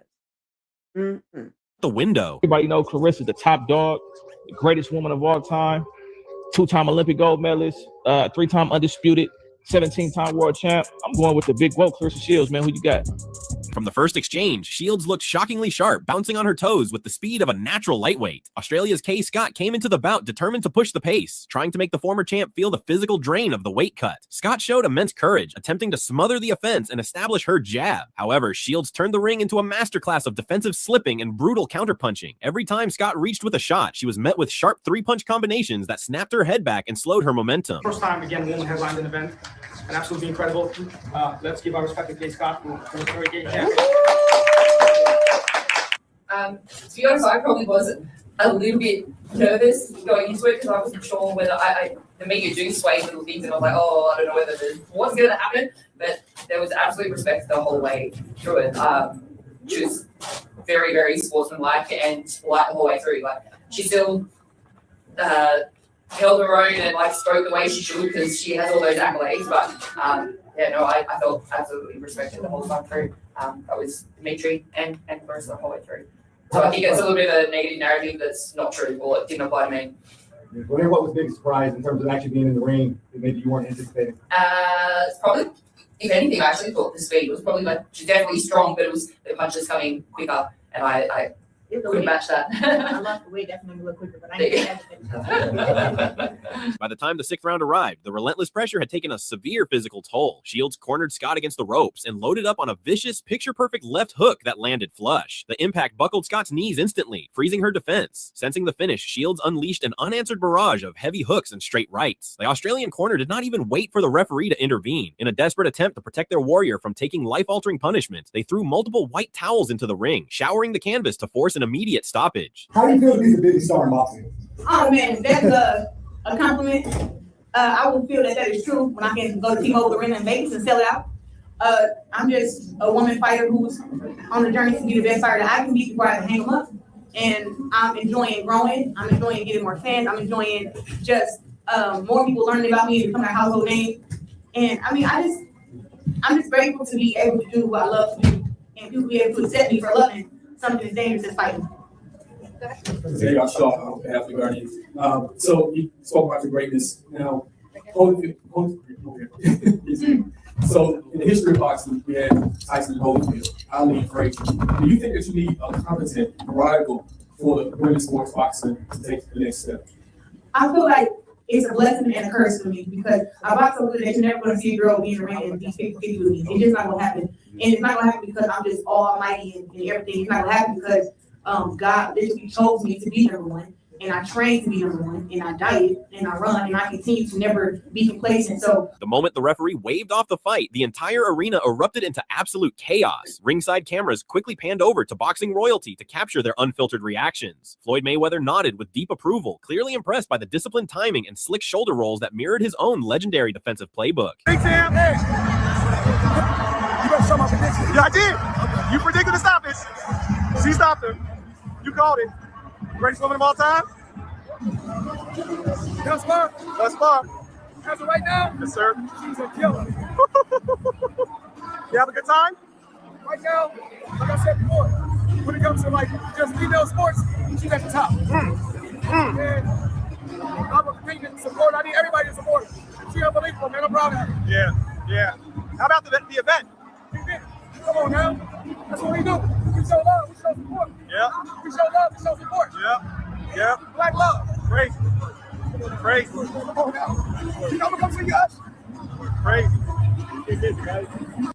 The window. Everybody know Claressa, the top dog, the greatest woman of all time, 2-time Olympic gold medalist, 3-time undisputed, 17-time world champ. I'm going with the big GWOAT Claressa Shields, man. Who you got? From the first exchange, Shields looked shockingly sharp, bouncing on her toes with the speed of a natural lightweight. Australia's Kaye Scott came into the bout determined to push the pace, trying to make the former champ feel the physical drain of the weight cut. Scott showed immense courage, attempting to smother the offense and establish her jab. However, Shields turned the ring into a masterclass of defensive slipping and brutal counterpunching. Every time Scott reached with a shot, she was met with sharp 3-punch combinations that snapped her head back and slowed her momentum. First time, again, woman headlined an event. And absolutely incredible. Let's give our respect to Kaye Scott, who was a very great champion. To be honest, I probably was a little bit nervous going into it because I wasn't sure whether the media do sway little things, and I was like, I don't know whether what's going to happen. But there was absolute respect the whole way through it. She was very, very sportsmanlike and polite the whole way through. Like she still held her own and spoke the way she should because she has all those accolades. But I felt absolutely respected the whole time through. That was Dimitri and Claressa the whole way through. So I think it's a little bit of a negative narrative that's not true, or it didn't apply to me. What was the big surprise in terms of actually being in the ring that maybe you weren't anticipating? It's probably, if anything, I actually thought the speed was probably she's definitely strong, but it was the punches coming quicker, and I It's the Couldn't weight. match that. I lost the weight, definitely a little quicker, but I didn't have to finish. By the time the 6th round arrived, the relentless pressure had taken a severe physical toll. Shields cornered Scott against the ropes and loaded up on a vicious, picture-perfect left hook that landed flush. The impact buckled Scott's knees instantly, freezing her defense. Sensing the finish, Shields unleashed an unanswered barrage of heavy hooks and straight rights. The Australian corner did not even wait for the referee to intervene. In a desperate attempt to protect their warrior from taking life-altering punishment, they threw multiple white towels into the ring, showering the canvas to force an immediate stoppage. How do you feel to be the biggest star in boxing? Oh man, that's a compliment. I would feel that is true when I can go to T-Mobile Arena in Vegas and sell it out. I'm just a woman fighter who's on the journey to be the best fighter that I can be before I can hang them up. And I'm enjoying growing. I'm enjoying getting more fans. I'm enjoying just more people learning about me and becoming a household name. And I mean, I'm just grateful to be able to do what I love to do and people be able to accept me for loving something as dangerous as fighting. Hey, y'all, Shaw, on behalf of the Guardians. So you spoke about your greatness. Now, so in the history of boxing, we had Tyson Holyfield, Ali Frazier. Do you think that you need a competent rival for the women's sports boxing to take the next step? I feel like it's a blessing and a curse for me because I box so good that you're never going to see a girl be in the ring and be 50-50 with me. It's just not going to happen. And it's not going to happen because I'm just almighty and everything. It's not going to happen because God literally chose me to be number one, and I trained to be number one, and I diet, and I run, and I continue to never be complacent. So The moment the referee waved off the fight, the entire arena erupted into absolute chaos. Ringside cameras quickly panned over to boxing royalty to capture their unfiltered reactions. Floyd Mayweather nodded with deep approval, clearly impressed by the disciplined timing and slick shoulder rolls that mirrored his own legendary defensive playbook. Big Sam, hey. You better show my prediction. Yeah, I did. You predicted the stoppage. She stopped her. You called it. Greatest woman of all time? Thus far? Thus far. As of right now? Yes, sir. She's a killer. You have a good time? Right now, like I said before, when it comes to like just female sports, she's at the top. And I'm a competitive supporter. I need everybody to support her. She's unbelievable, man. I'm proud of her. Yeah, yeah. How about the event? Come on now. That's what we do. We show love, we show support. Yeah. We show love, we show support. Yeah. Yeah. Black love. Crazy. Crazy. Come on now. You know what I'm saying, us? Crazy.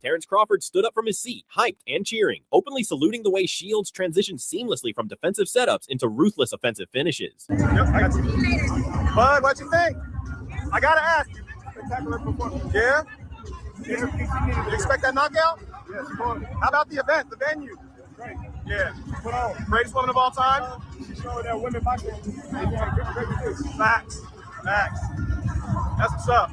Terrence Crawford stood up from his seat, hyped and cheering, openly saluting the way Shields transitioned seamlessly from defensive setups into ruthless offensive finishes. Yep, I got you. Bud, what you think? I gotta ask you. Spectacular performance. Yeah? You expect that knockout? Yes, how about the event, the venue? Great. Yeah. Greatest woman of all time? She's showing that women boxing. Facts. Facts. That's what's up.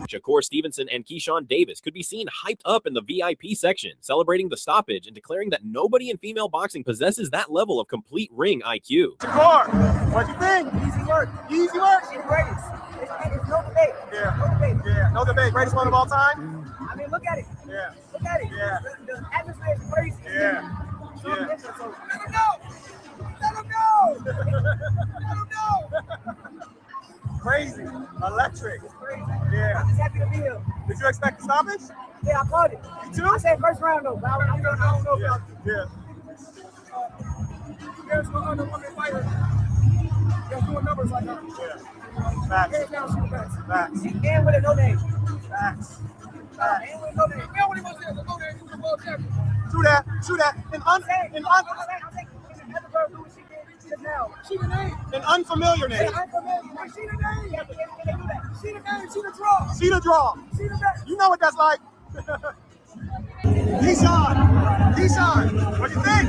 Shakur Stevenson and Keyshawn Davis could be seen hyped up in the VIP section, celebrating the stoppage and declaring that nobody in female boxing possesses that level of complete ring IQ. Shakur, what'd you think? Easy work. Easy work. She's the greatest. It's no debate. Yeah. No debate. Yeah. No debate. Greatest woman of all time? I mean, look at it. Yeah. Look at it. Yeah. The atmosphere is crazy. Yeah. Yeah. Let him go. Let him go. Let him go. Crazy. Electric. It's crazy. Yeah. I'm just happy to be here. Did you expect the stoppage? Yeah, I caught it. You too? I said first round though, but I don't know about it. There's no other woman fighter that's doing numbers like that. Yeah. Facts. Hands down, she's the best. Facts. And with a no name. Facts. And with a no name. Man, what he wants to say, no name, he's a world champion. True that. True that. She the name. An unfamiliar name. She the name. She the name. She the draw. She the draw. She the best. You know what that's like. Keyshawn, what do you think?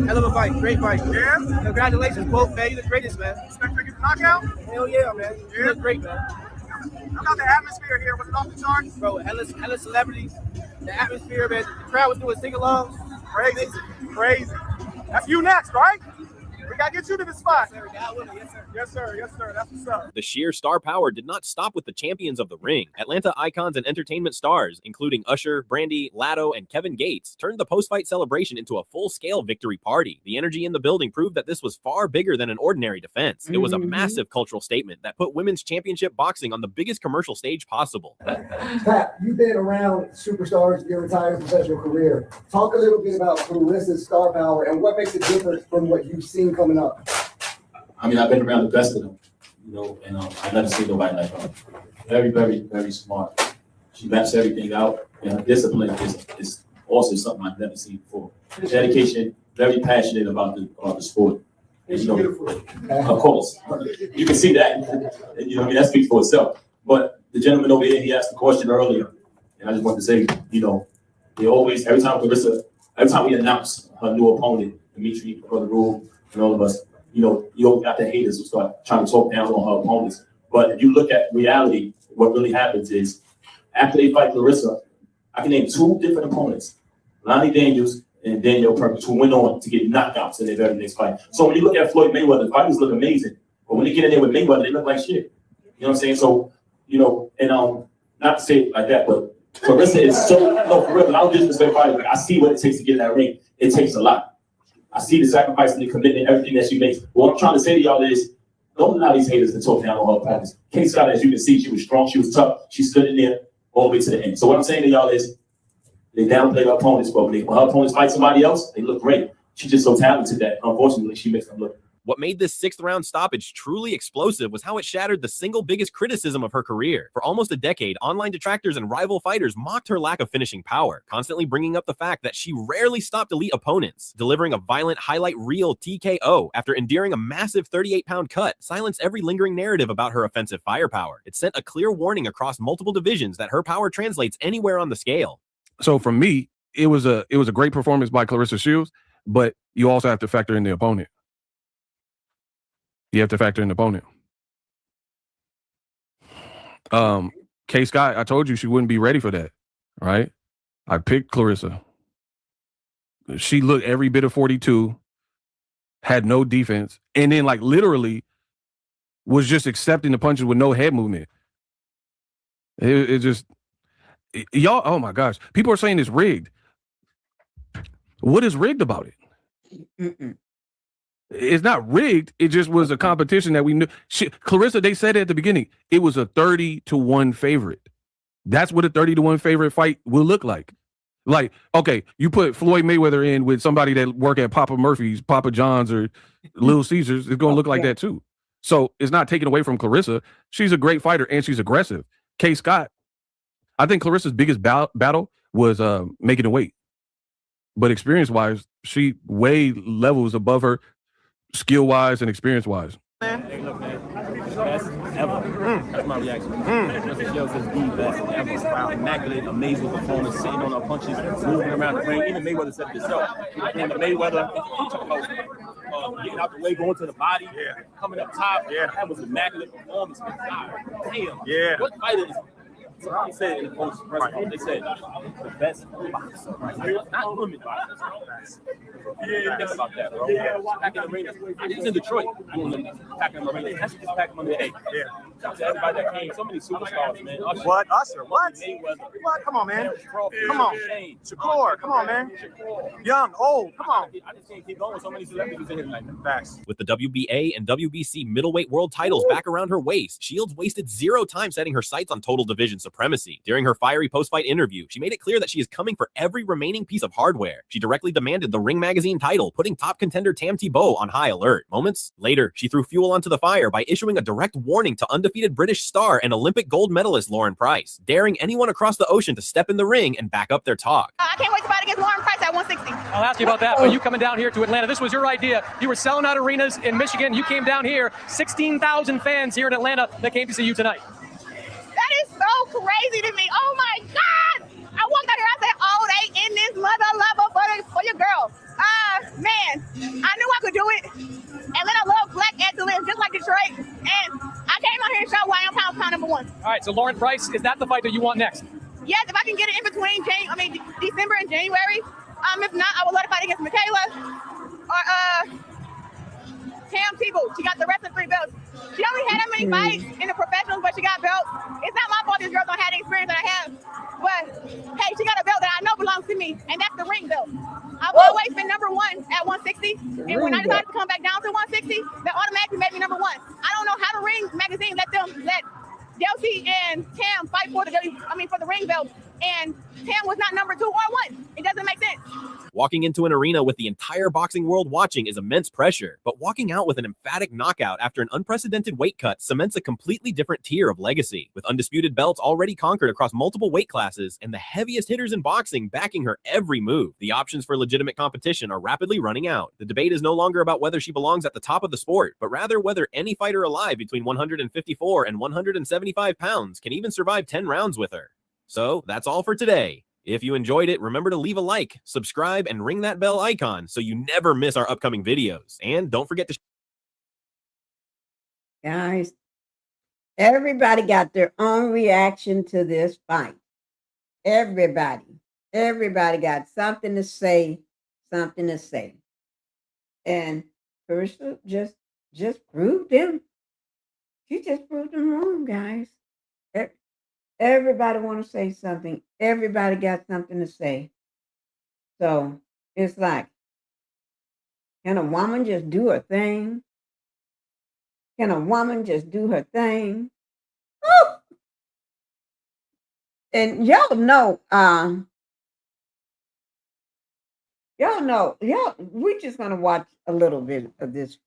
Hell of a fight, great fight. Yeah? Congratulations, both, man. You look greatest, man. Expect to get the knockout? Hell yeah, man. You look great, man. How about the atmosphere here? Was it off the charts? Bro, hella celebrities. The atmosphere, man. The crowd was doing sing-alongs. Crazy. Crazy. That's you next, right? gotta get you to the spot. Yes, sir. Yes, sir. That's what's up. The sheer star power did not stop with the champions of the ring. Atlanta icons and entertainment stars, including Usher, Brandy, Latto, and Kevin Gates, turned the post-fight celebration into a full-scale victory party. The energy in the building proved that this was far bigger than an ordinary defense. It was a massive cultural statement that put women's championship boxing on the biggest commercial stage possible. Pat, you've been around superstars your entire professional career. Talk a little bit about Claressa's star power and what makes it different from what you've seen coming up. I mean, I've been around the best of them, you know, and I've never seen nobody like her. Very, very, very smart. She maps everything out, and her discipline is also something I've never seen before. Dedication, very passionate about the sport. And, you know, of course, you can see that. You know, I mean, that speaks for itself. But the gentleman over here, he asked a question earlier, and I just wanted to say, you know, they always, every time we announce her new opponent, Dimitri, Brother Rule, and all of us, you know, you always got the haters who start trying to talk down on her opponents. But if you look at reality, what really happens is after they fight Claressa, I can name 2 different opponents, Lonnie Daniels and Danielle Perkins, who went on to get knockouts in their very next fight. So when you look at Floyd Mayweather, the fighters look amazing. But when they get in there with Mayweather, they look like shit. You know what I'm saying? So, you know, and not to say it like that, but Claressa is so, no, for real, I don't disrespect fighters. Like, I see what it takes to get in that ring. It takes a lot. I see the sacrifice and the commitment, everything that she makes. What I'm trying to say to y'all is, don't allow these haters to talk down on her opponents. Kaye Scott, as you can see, she was strong, she was tough, she stood in there all the way to the end. So what I'm saying to y'all is, they downplay her opponents, but when her opponents fight somebody else, they look great. She's just so talented that, unfortunately, she makes them look. What made this 6th-round stoppage truly explosive was how it shattered the single biggest criticism of her career. For almost a decade, online detractors and rival fighters mocked her lack of finishing power, constantly bringing up the fact that she rarely stopped elite opponents. Delivering a violent highlight reel TKO after enduring a massive 38-pound cut silenced every lingering narrative about her offensive firepower. It sent a clear warning across multiple divisions that her power translates anywhere on the scale. So for me, it was a great performance by Claressa Shields, but you also have to factor in the opponent. You have to factor in the opponent. Kaye Scott, I told you she wouldn't be ready for that, right? I picked Claressa. She looked every bit of 42, had no defense, and then like literally was just accepting the punches with no head movement. It just, y'all, oh my gosh. People are saying it's rigged. What is rigged about it? It's not rigged. It just was a competition that we knew. Claressa, they said at the beginning, it was a 30-1 favorite. That's what a 30-1 favorite fight will look like. Like, okay, you put Floyd Mayweather in with somebody that work at Papa Murphy's, Papa John's, or Little Caesars, it's going to look like that too. So it's not taken away from Claressa. She's a great fighter and she's aggressive. Kaye Scott, I think Claressa's biggest battle was making a weight. But experience-wise, she way levels above her, skill-wise and experience-wise. Hey, look, man. Best ever. That's my reaction. Claressa Shields is the best ever. Wow, immaculate, amazing performance, sitting on her punches, moving around the ring. Even Mayweather said it himself. And Mayweather, getting out the way, going to the body, coming up top. That was immaculate performance. Damn. What fighter is somebody said in the post press conference, they said the best boxer, not women boxers. Think about that, bro. Packing the arena. He's in Detroit doing the packing the arena. That's just packing them in the head. Shout out to everybody that came. So many superstars, man. Usher. What? Usher? What? Mayweather. What? Come on, man. Come on. Shakur. Come on, man. Young, old. Come on. I just can't keep going with so many celebrities in here tonight. Facts. With the WBA and WBC middleweight world titles back around her waist, Shields wasted 0 time setting her sights on total division supremacy. During her fiery post-fight interview, she made it clear that she is coming for every remaining piece of hardware. She directly demanded the Ring Magazine title, putting top contender Tam Thibault on high alert. Moments later, she threw fuel onto the fire by issuing a direct warning to undefeated British star and Olympic gold medalist Lauren Price, daring anyone across the ocean to step in the ring and back up their talk. I can't wait to fight against Lauren Price at 160. I'll ask you about that. Are you coming down here to Atlanta? This was your idea. You were selling out arenas in Michigan. You came down here. 16,000 fans here in Atlanta that came to see you tonight. That is so crazy to me. Oh my God. I walked out here, I said, oh, they in this mother lover for your girl. Man, I knew I could do it. Atlanta loves black excellence, just like Detroit. And I came out here and showed why I'm pound number 1. All right, so Lauren Price, is that the fight that you want next? Yes, if I can get it in between December and January. If not, I would love to fight against Michaela or Tam Tebow, she got the rest of 3 belts. She only had that many fights in the professionals, but she got belts. It's not my fault this girl don't have the experience that I have. But hey, she got a belt that I know belongs to me, and that's the ring belt. I've always been number 1 at 160, and when I decided to come back down to 160, that automatically made me number 1. I don't know how the Ring magazine let Delcy and Tam fight for the ring belt, and Tam was not number 2 or 1. It doesn't make sense. Walking into an arena with the entire boxing world watching is immense pressure, but walking out with an emphatic knockout after an unprecedented weight cut cements a completely different tier of legacy. With undisputed belts already conquered across multiple weight classes and the heaviest hitters in boxing backing her every move, the options for legitimate competition are rapidly running out. The debate is no longer about whether she belongs at the top of the sport, but rather whether any fighter alive between 154 and 175 pounds can even survive 10 rounds with her. So that's all for today. If you enjoyed it, remember to leave a like, subscribe, and ring that bell icon so you never miss our upcoming videos. And don't forget to... Guys, everybody got their own reaction to this fight. Everybody got something to say, And Claressa just proved them. She just proved them wrong, guys. Everybody want to say something. Everybody got something to say. So it's like, can a woman just do her thing? Can a woman just do her thing? Woo! And y'all know, we're just gonna watch a little bit of this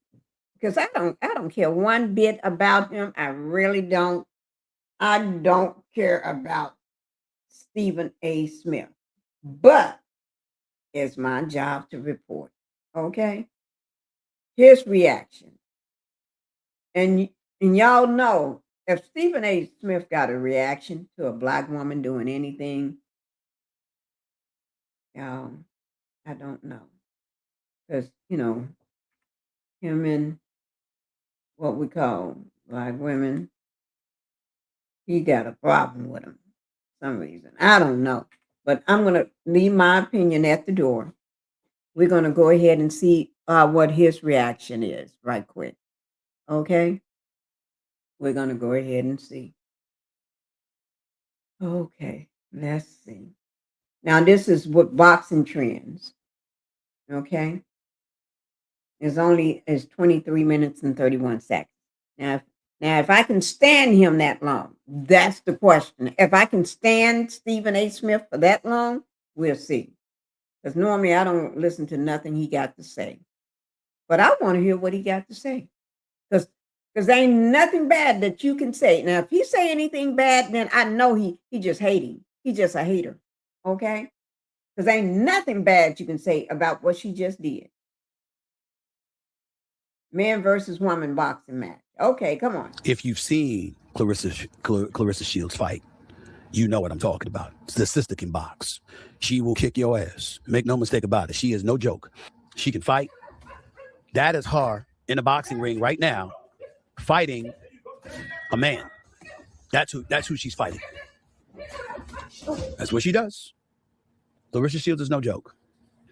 because I don't care one bit about him. I really don't. I don't care about Stephen A. Smith, but it's my job to report. Okay, his reaction, and y'all know if Stephen A. Smith got a reaction to a black woman doing anything, I don't know, because him and what we call black women. He got a problem with him for some reason. I don't know. But I'm going to leave my opinion at the door. We're going to go ahead and see what his reaction is right quick. Okay? We're going to go ahead and see. Okay, let's see. Now, this is what boxing trends. Okay? It's 23 minutes and 31 seconds. Now, if I can stand him that long, that's the question. If I can stand Stephen A. Smith for that long, we'll see. Because normally I don't listen to nothing he got to say. But I want to hear what he got to say. Because there ain't nothing bad that you can say. Now, if he say anything bad, then I know he just hating. He just a hater. Okay? Because ain't nothing bad you can say about what she just did. Man versus woman boxing match. Okay, come on. If you've seen Claressa Shields fight, you know what I'm talking about. The sister can box. She will kick your ass. Make no mistake about it. She is no joke. She can fight. That is her in a boxing ring right now, fighting a man. That's who she's fighting. That's what she does. Claressa Shields is no joke.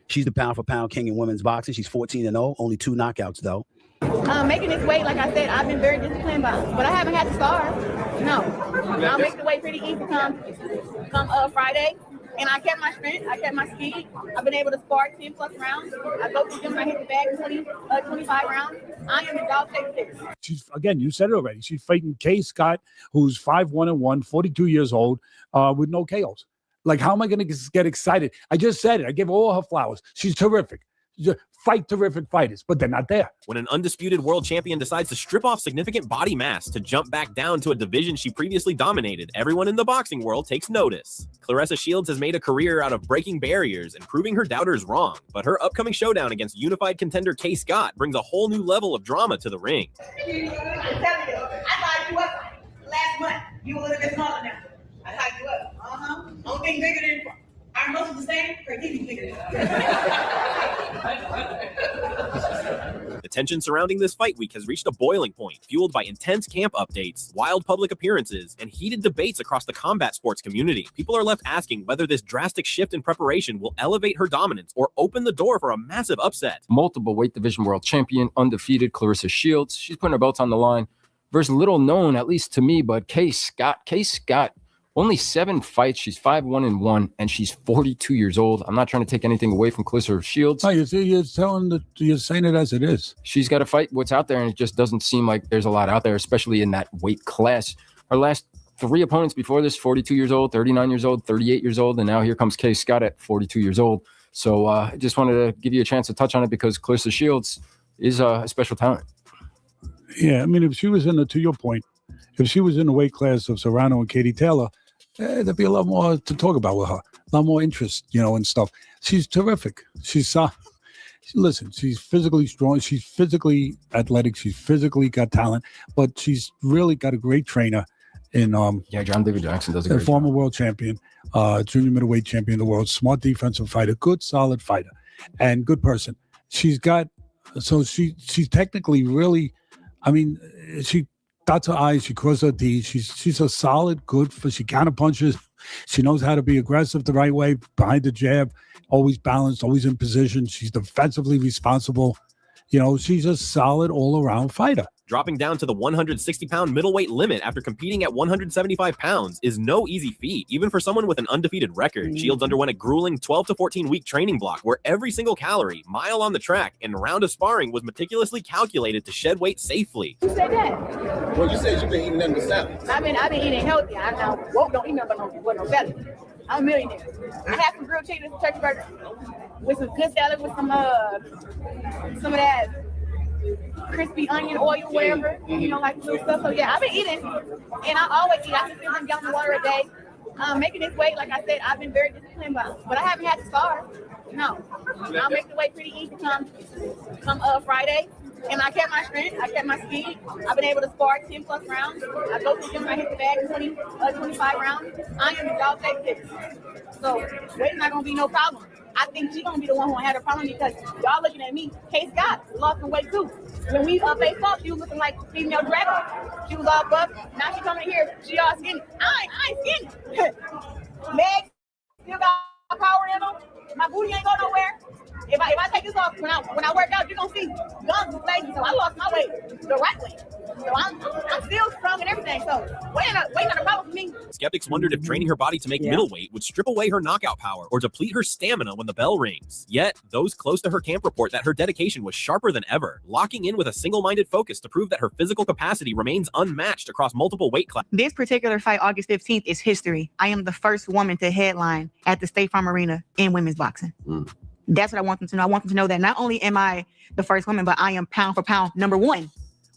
She's the pound for pound king in women's boxing. She's 14-0, only 2 knockouts though. Making this weight, like I said, I've been very disciplined, but I haven't had to starve. No, I'll make the weight pretty easy come Friday. And I kept my strength, I kept my speed. I've been able to spar 10 plus rounds. I go to the gym and I hit the bag 25 rounds. I am in dog take 6. She's, again, you said it already. She's fighting Kaye Scott, who's 5-1-1, 42 years old, with no KOs. Like, how am I going to get excited? I just said it. I give all her flowers. She's terrific. Fight terrific fighters, but they're not there. When an undisputed world champion decides to strip off significant body mass to jump back down to a division she previously dominated, everyone in the boxing world takes notice. Claressa Shields has made a career out of breaking barriers and proving her doubters wrong, but her upcoming showdown against unified contender Kaye Scott brings a whole new level of drama to the ring. I'm telling you, I tied you up last month. You were a little bit smaller now. I tied you up. Only thing bigger than our muscles the same, her TV bigger than The Tension surrounding this fight week has reached a boiling point, fueled by intense camp updates, wild public appearances, and heated debates across the combat sports community. People are left asking whether this drastic shift in preparation will elevate her dominance or open the door for a massive upset. Multiple weight division world champion, undefeated Claressa Shields. She's putting her belts on the line versus little known, at least to me, but Kaye Scott. Kaye Scott, only 7 fights. She's 5-1-1, and she's 42 years old. I'm not trying to take anything away from Claressa Shields. No, you're saying it as it is. She's got to fight what's out there, and it just doesn't seem like there's a lot out there, especially in that weight class. Her last 3 opponents before this, 42 years old, 39 years old, 38 years old, and now here comes Kaye Scott at 42 years old. So I just wanted to give you a chance to touch on it because Claressa Shields is a special talent. Yeah, I mean, if she was to your point, if she was in the weight class of Serrano and Katie Taylor, there'd be a lot more to talk about with her, a lot more interest, and stuff. She's terrific. Listen, she's physically strong. She's physically athletic. She's physically got talent, but she's really got a great trainer in John David Jackson does a great former world champion, junior middleweight champion of the world, smart defensive fighter, good solid fighter, and good person. She's technically really, I mean, she dots her I's, she crosses her D's. She's a solid, good, she counter punches. She knows how to be aggressive the right way, behind the jab, always balanced, always in position. She's defensively responsible. She's a solid all-around fighter. Dropping down to the 160-pound middleweight limit after competing at 175 pounds is no easy feat, even for someone with an undefeated record. Shields underwent a grueling 12 to 14-week training block where every single calorie, mile on the track, and round of sparring was meticulously calculated to shed weight safely. Who said that? Well, you said you've been eating nothing but salad. I've been eating healthy. I now don't eat nothing but no salad. I'm a millionaire. I have some grilled chicken and turkey burger with some good salad with some of that crispy onion oil, whatever, like little stuff. So yeah, I've been eating, and I always eat. I can 10 gallons of water a day. Making this weight, like I said, I've been very disciplined, but I haven't had to starve. No, I'll make the weight pretty easy come Friday. And I kept my strength, I kept my speed. I've been able to spar 10 plus rounds. I go to the gym, I hit the bag 25 rounds. I am the dog take this. So weight's not gonna be no problem. I think she's gonna be the one who had a problem because y'all looking at me. Kaye Scott lost some weight too. When we faced off, she was looking like female dragon. She was all buff. Now she coming here, she all skinny. I ain't skinny. Legs still got power in them. My booty ain't go nowhere. If I take this off when I work out, you're gonna see guns and blazing. So I lost my weight the right way. So I'm still strong and everything. So weight not a problem for me. Skeptics wondered if training her body to make middleweight would strip away her knockout power or deplete her stamina when the bell rings. Yet, those close to her camp report that her dedication was sharper than ever, locking in with a single-minded focus to prove that her physical capacity remains unmatched across multiple weight classes. This particular fight, August 15th, is history. I am the first woman to headline at the State Farm Arena in women's boxing. That's what I want them to know. I want them to know that not only am I the first woman, but I am pound for pound #1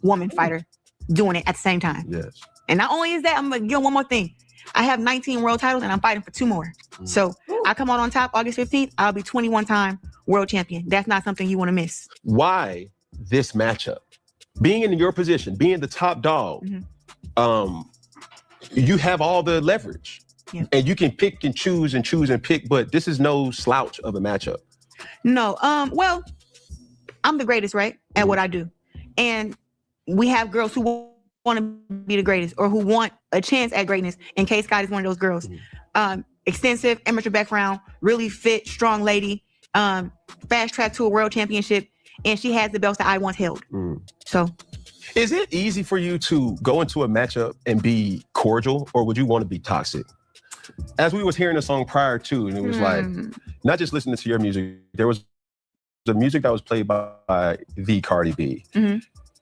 woman fighter doing it at the same time. Yes. And not only is that, I'm going to give one more thing. I have 19 world titles and I'm fighting for 2 more. So I come out on top August 15th, I'll be 21-time world champion. That's not something you want to miss. Why this matchup? Being in your position, being the top dog, you have all the leverage. Yeah. And you can pick and choose and pick, but this is no slouch of a matchup. No, well, I'm the greatest, right, at what I do. And we have girls who want to be the greatest or who want a chance at greatness. And Kaye Scott is one of those girls. Extensive amateur background, really fit, strong lady, fast track to a world championship. And she has the belts that I once held. So. Is it easy for you to go into a matchup and be cordial, or would you want to be toxic? As we was hearing the song prior to, and it was like, not just listening to your music, there was the music that was played by the Cardi B. She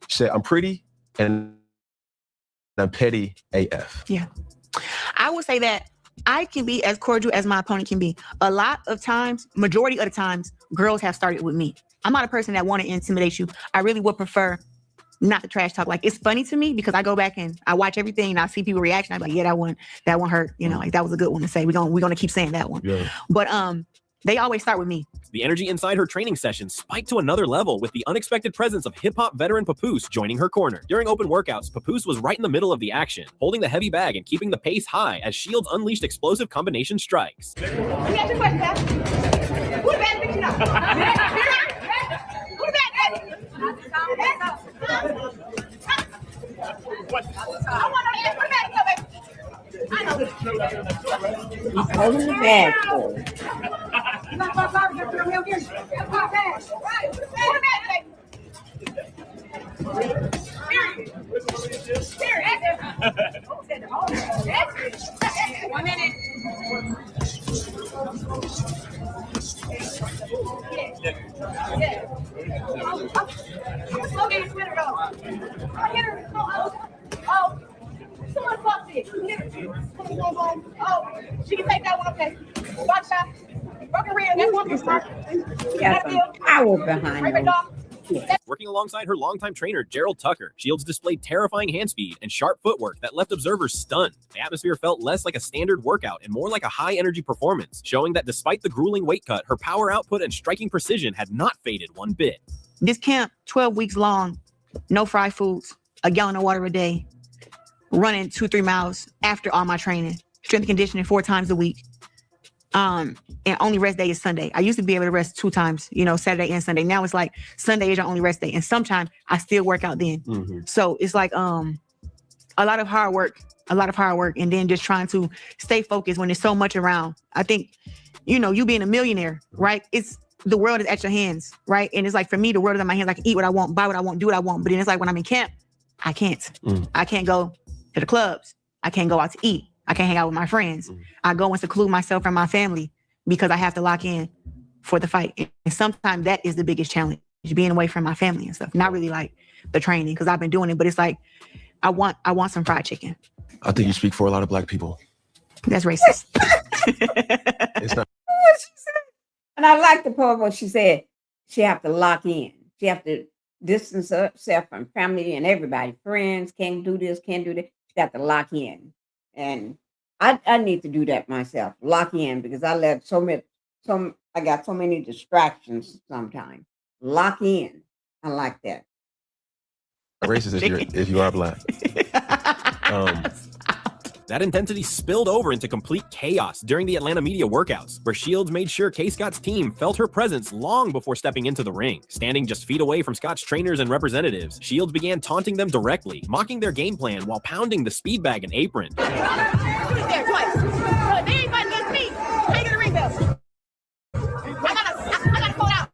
said, I'm pretty and I'm petty AF. Yeah. I would say that I can be as cordial as my opponent can be. A lot of times, majority of the times, girls have started with me. I'm not a person that want to intimidate you. I really would prefer not the trash talk. Like, it's funny to me because I go back and I watch everything and I see people reaction. I'm like, yeah, that one hurt. You know, like that was a good one to say. We're gonna keep saying that one. Yeah. But they always start with me. The energy inside her training session spiked to another level with the unexpected presence of hip-hop veteran Papoose joining her corner. During open workouts, Papoose was right in the middle of the action, holding the heavy bag and keeping the pace high as Shields unleashed explosive combination strikes. Let me ask you a question, Pat. Who the bad bitch you know? Who the bad bitch? I know. He's holding the bag for her. You got my garbage up here, real good. That's my bag. Right. Put the bag, baby. Period. 1 minute. Yeah. Go get his winner, go. Get her. Oh. Someone fucked it. Oh, she can take that one, okay. Watch out. Broken rib, that's one for Yeah, some power behind Right, her. dog. Working alongside her longtime trainer, Gerald Tucker, Shields displayed terrifying hand speed and sharp footwork that left observers stunned. The atmosphere felt less like a standard workout and more like a high-energy performance, showing that despite the grueling weight cut, her power output and striking precision had not faded one bit. This camp, 12 weeks long, no fried foods, a gallon of water a day, running 2-3 miles after all my training, strength and conditioning 4 times a week. And only rest day is Sunday. I used to be able to rest 2 times, Saturday and Sunday. Now it's like Sunday is your only rest day. And sometimes I still work out then. Mm-hmm. So it's like a lot of hard work, and then just trying to stay focused when there's so much around. I think, you being a millionaire, right? It's the world is at your hands, right? And it's like, for me, the world is in my hands. I can eat what I want, buy what I want, do what I want. But then it's like when I'm in camp, I can't. I can't go to the clubs. I can't go out to eat. I can't hang out with my friends. I go and seclude myself from my family because I have to lock in for the fight. And sometimes that is the biggest challenge, being away from my family and stuff. Not really like the training, because I've been doing it, but it's like, I want some fried chicken. I think you speak for a lot of Black people. That's racist. It's not. And I like the part where she said she have to lock in. She have to distance herself from family and everybody. Friends can't do this, can't do that. She got to lock in. And I need to do that myself. Lock in, because I let I got so many distractions sometimes. Lock in. I like that. Racist if you are Black. That intensity spilled over into complete chaos during the Atlanta media workouts, where Shields made sure Kaye Scott's team felt her presence long before stepping into the ring. Standing just feet away from Scott's trainers and representatives, Shields began taunting them directly, mocking their game plan while pounding the speed bag and apron. There twice. So if they ain't fighting against me, I ain't gonna ring bell. I gotta call out.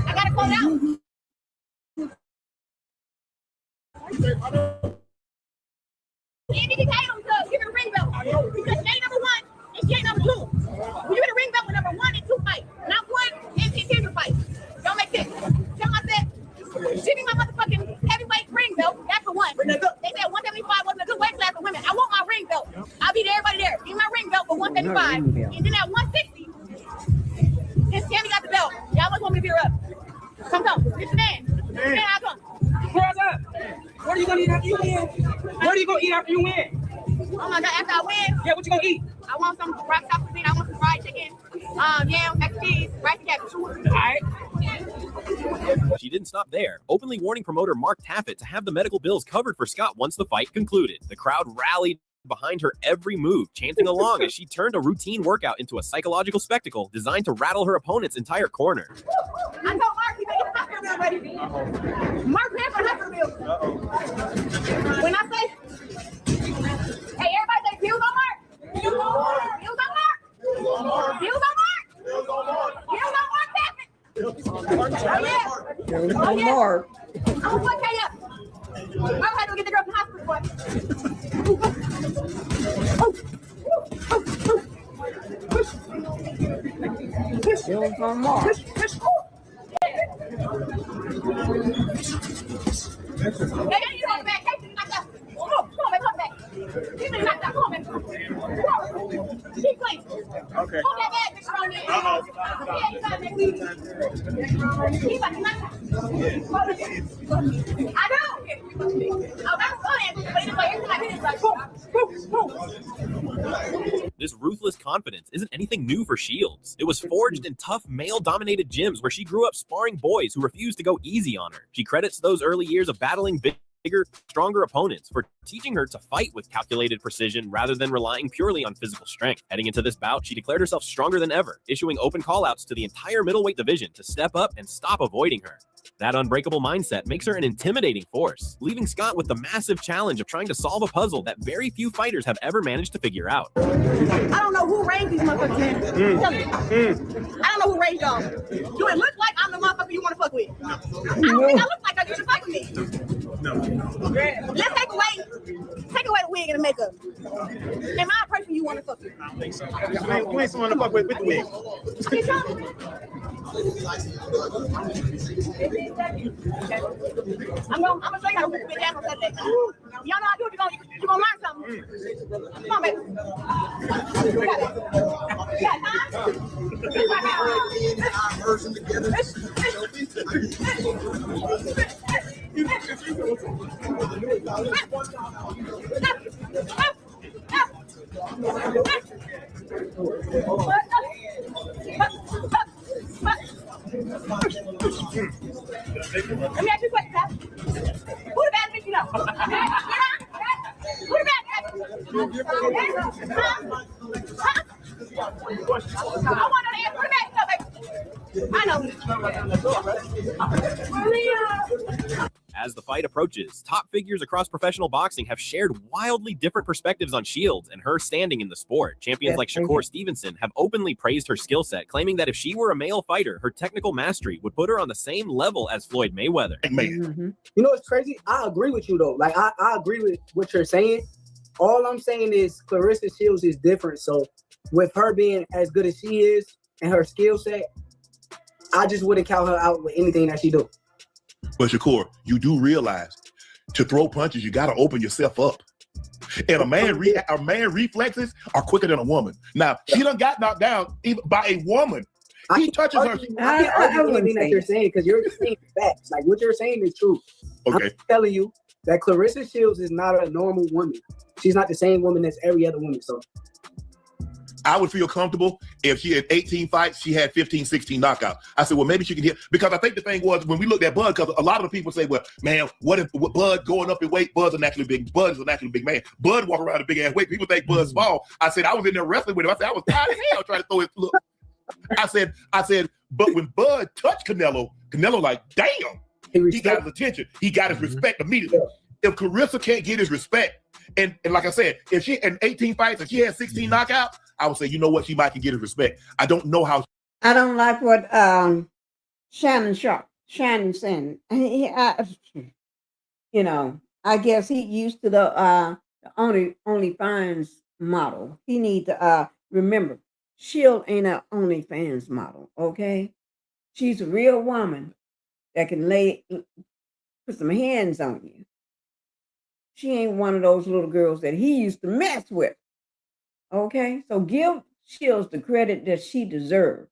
I gotta call out. And you can tell them to give her a ring belt. Because she ain't number 1 and she ain't number 2. You get a ring belt with number 1 and 2 fight. Not 1 and 10 fight. Don't make sense. Tell them I said, give me my motherfucking heavyweight ring belt. That's for 1. They said 175 wasn't a good weight class for women. I want my ring belt. I'll beat everybody there. Give me my ring belt for 175. And then at 160, since Tammy got the belt, y'all must want me to beat her up. Come. It's the man. I come. What are you gonna eat after you win? What are you gonna eat after you win? Oh my God, after I win? Yeah, what you gonna eat? I want some rice cuisine. I want some fried chicken, yam, mac and cheese, rice and cabbage. All right. She didn't stop there, openly warning promoter Mark Taffet to have the medical bills covered for Scott once the fight concluded. The crowd rallied behind her every move, chanting along as she turned a routine workout into a psychological spectacle designed to rattle her opponent's entire corner. I told Mark he making a hospital bill ready. Mark paid for a hospital bill. When I say, hey, everybody say bills on Mark. Bills on Mark. Bills on Mark. Bills on Mark. Bills on Mark. Bills on Mark. Bills on Mark. Oh yeah. Bills on Mark. I'm gonna put Kaye up. Mark had to get the girl from the hospital, boy. Bills on Mark. You hold back. Come on, back. You been knocked out. Come on, man. Keep playing. Okay. Hold that back, Mr. Ronnie. Yeah, you got it. Keep on knocking. I know. Oh, that's funny. But it's like every time I hit it, it's like boom. This ruthless confidence isn't anything new for Shields. It was forged in tough, male-dominated gyms where she grew up sparring boys who refused to go easy on her. She credits those early years of battling bigger, stronger opponents for teaching her to fight with calculated precision rather than relying purely on physical strength. Heading into this bout, she declared herself stronger than ever, issuing open callouts to the entire middleweight division to step up and stop avoiding her. That unbreakable mindset makes her an intimidating force, leaving Scott with the massive challenge of trying to solve a puzzle that very few fighters have ever managed to figure out. I don't know who raised these motherfuckers, man. Tell me. I don't know who raised y'all. Do it look like I'm the motherfucker you want to fuck with? I don't think I look like that. You should fuck with me. No. Let's take away the wig and the makeup. Am I a person you want to fuck with? I don't think so. You ain't someone to fuck with the wig. I'm gonna show you how to whip a bitch ass on Saturday. Y'all know I do it. You're gonna learn something. Come on, baby. Let me ask you a question, Pat. Who the bad bitch you know? Who the bad bitch? I want to answer. Who the bad bitch? I know. As the fight approaches, top figures across professional boxing have shared wildly different perspectives on Shields and her standing in the sport. Champions like Shakur Stevenson have openly praised her skill set, claiming that if she were a male fighter, her technical mastery would put her on the same level as Floyd Mayweather. You know what's crazy? I agree with you, though. Like, I agree with what you're saying. All I'm saying is Claressa Shields is different. So with her being as good as she is and her skill set, I just wouldn't count her out with anything that she do. But Shakur, you do realize to throw punches, you got to open yourself up. And a man reflexes are quicker than a woman. Now, she done got knocked down even by a woman. He touches her. I can't argue anything that you're saying because you're saying facts. Like, what you're saying is true. Okay. I'm telling you that Claressa Shields is not a normal woman. She's not the same woman as every other woman. So I would feel comfortable if she had 18 fights, she had 15, 16 knockouts. I said, well, maybe she can hit. Because I think the thing was, when we looked at Bud, because a lot of the people say, well, man, what if Bud going up in weight? Bud's a naturally big man. Bud walk around a big ass weight. People think Bud's small. I said, I was in there wrestling with him. I said, I was tired as hell trying to throw his look. I said, but when Bud touched Canelo like, damn, he got his attention. He got his respect immediately. If Claressa can't get his respect, and like I said, if she in 18 fights and she had 16 knockouts, I would say, you know what, she might can get his respect. I don't know how. I don't like what Shannon said. You know, I guess he used to the OnlyFans model. He need to remember, Shield ain't an OnlyFans model, okay? She's a real woman that can put some hands on you. She ain't one of those little girls that he used to mess with. Okay, so give Shields the credit that she deserves.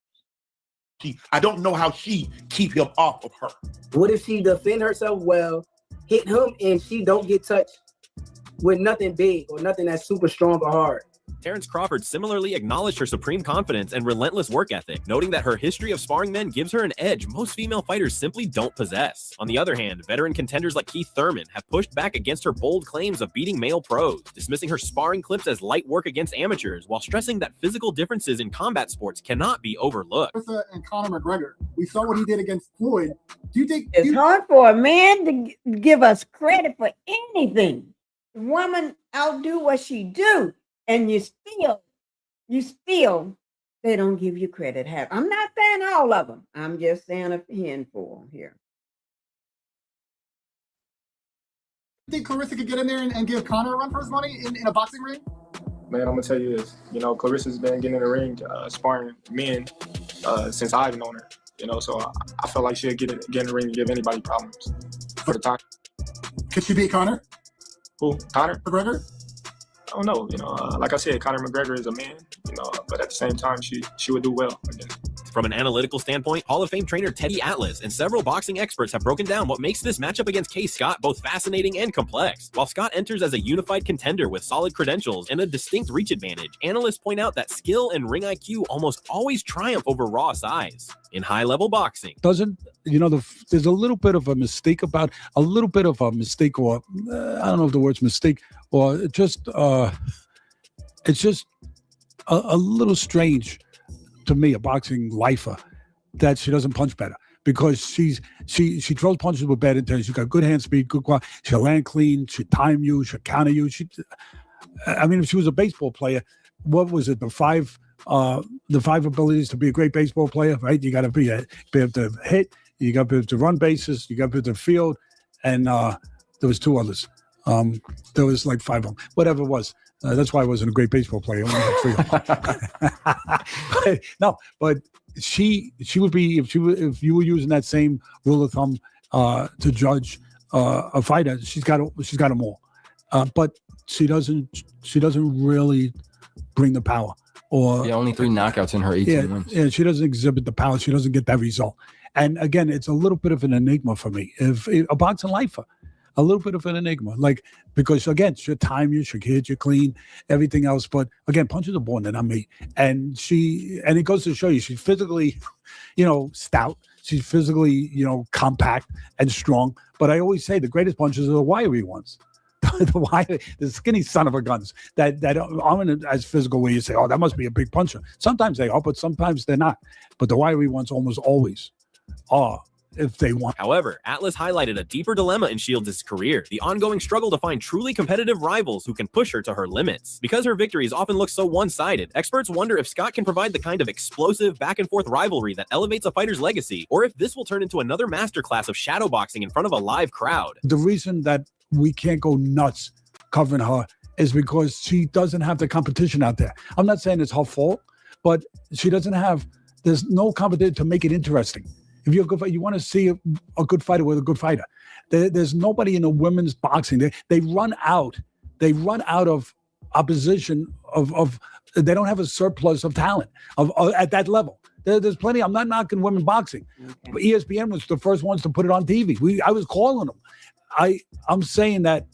I don't know how she keep him off of her. what if she defend herself well, hit him, and she don't get touched with nothing big or nothing that's super strong or hard? Terrence Crawford similarly acknowledged her supreme confidence and relentless work ethic, noting that her history of sparring men gives her an edge most female fighters simply don't possess. On the other hand, veteran contenders like Keith Thurman have pushed back against her bold claims of beating male pros, dismissing her sparring clips as light work against amateurs, while stressing that physical differences in combat sports cannot be overlooked. And Conor McGregor, we saw what he did against Floyd. Do you think it's hard for a man to give us credit for anything? The woman outdo what she do. And you still, they don't give you credit. I'm not saying all of them. I'm just saying a handful here. think Claressa could get in there and give Conor a run for his money in a boxing ring? Man, I'm gonna tell you this. You know, Claressa's been getting in the ring, sparring men since I've known her. You know, so I feel like she'll get in the ring and give anybody problems for the time. Could she beat Conor? Who? Conor? McGregor? I don't know. You know, like I said, Conor McGregor is a man. You know, but at the same time, she would do well again. From an analytical standpoint, Hall of Fame trainer Teddy Atlas and several boxing experts have broken down what makes this matchup against Kaye Scott both fascinating and complex. While Scott enters as a unified contender with solid credentials and a distinct reach advantage, analysts point out that skill and ring IQ almost always triumph over raw size. In high-level boxing, there's a little bit of a mistake or I don't know if the word's mistake or it's just a little strange to me, a boxing lifer, that she doesn't punch better. because she throws punches with bad intent. She's got good hand speed, good quality. She'll land clean. She'll time you. She'll counter you. I mean, if she was a baseball player, what was it? The five abilities to be a great baseball player, right? You got to be able to hit. You got to be able to run bases. You got to be able to field, and there was two others. There was like five of them. Whatever it was. That's why I wasn't a great baseball player. I only had three of them. No, but she would be if you were using that same rule of thumb to judge a fighter. She's got them all, but she doesn't really bring the power. Or only 3 knockouts in her 18 wins. Yeah, she doesn't exhibit the power. She doesn't get that result. And again, it's a little bit of an enigma for me. If a boxing lifer. A little bit of an enigma, because again, she'll time you, she'll hit you clean, everything else. But again, punches are born, and not me. And it goes to show you, she's physically, stout. She's physically, compact and strong. But I always say the greatest punches are the wiry ones, the skinny son of a guns that aren't as physical. Where you say, oh, that must be a big puncher. Sometimes they are, but sometimes they're not. But the wiry ones almost always are. If they want. However, Atlas highlighted a deeper dilemma in Shields' career, the ongoing struggle to find truly competitive rivals who can push her to her limits. Because her victories often look so one-sided, experts wonder if Scott can provide the kind of explosive back-and-forth rivalry that elevates a fighter's legacy, or if this will turn into another masterclass of shadowboxing in front of a live crowd. The reason that we can't go nuts covering her is because she doesn't have the competition out there. I'm not saying it's her fault, but she doesn't have, there's no competition to make it interesting. If you're a good fighter, you want to see a good fighter with a good fighter. There's nobody in the women's boxing. They run out. They run out of opposition. They don't have a surplus of talent at that level. There's plenty. I'm not knocking women boxing. But ESPN was the first ones to put it on TV. I was calling them. I'm saying that,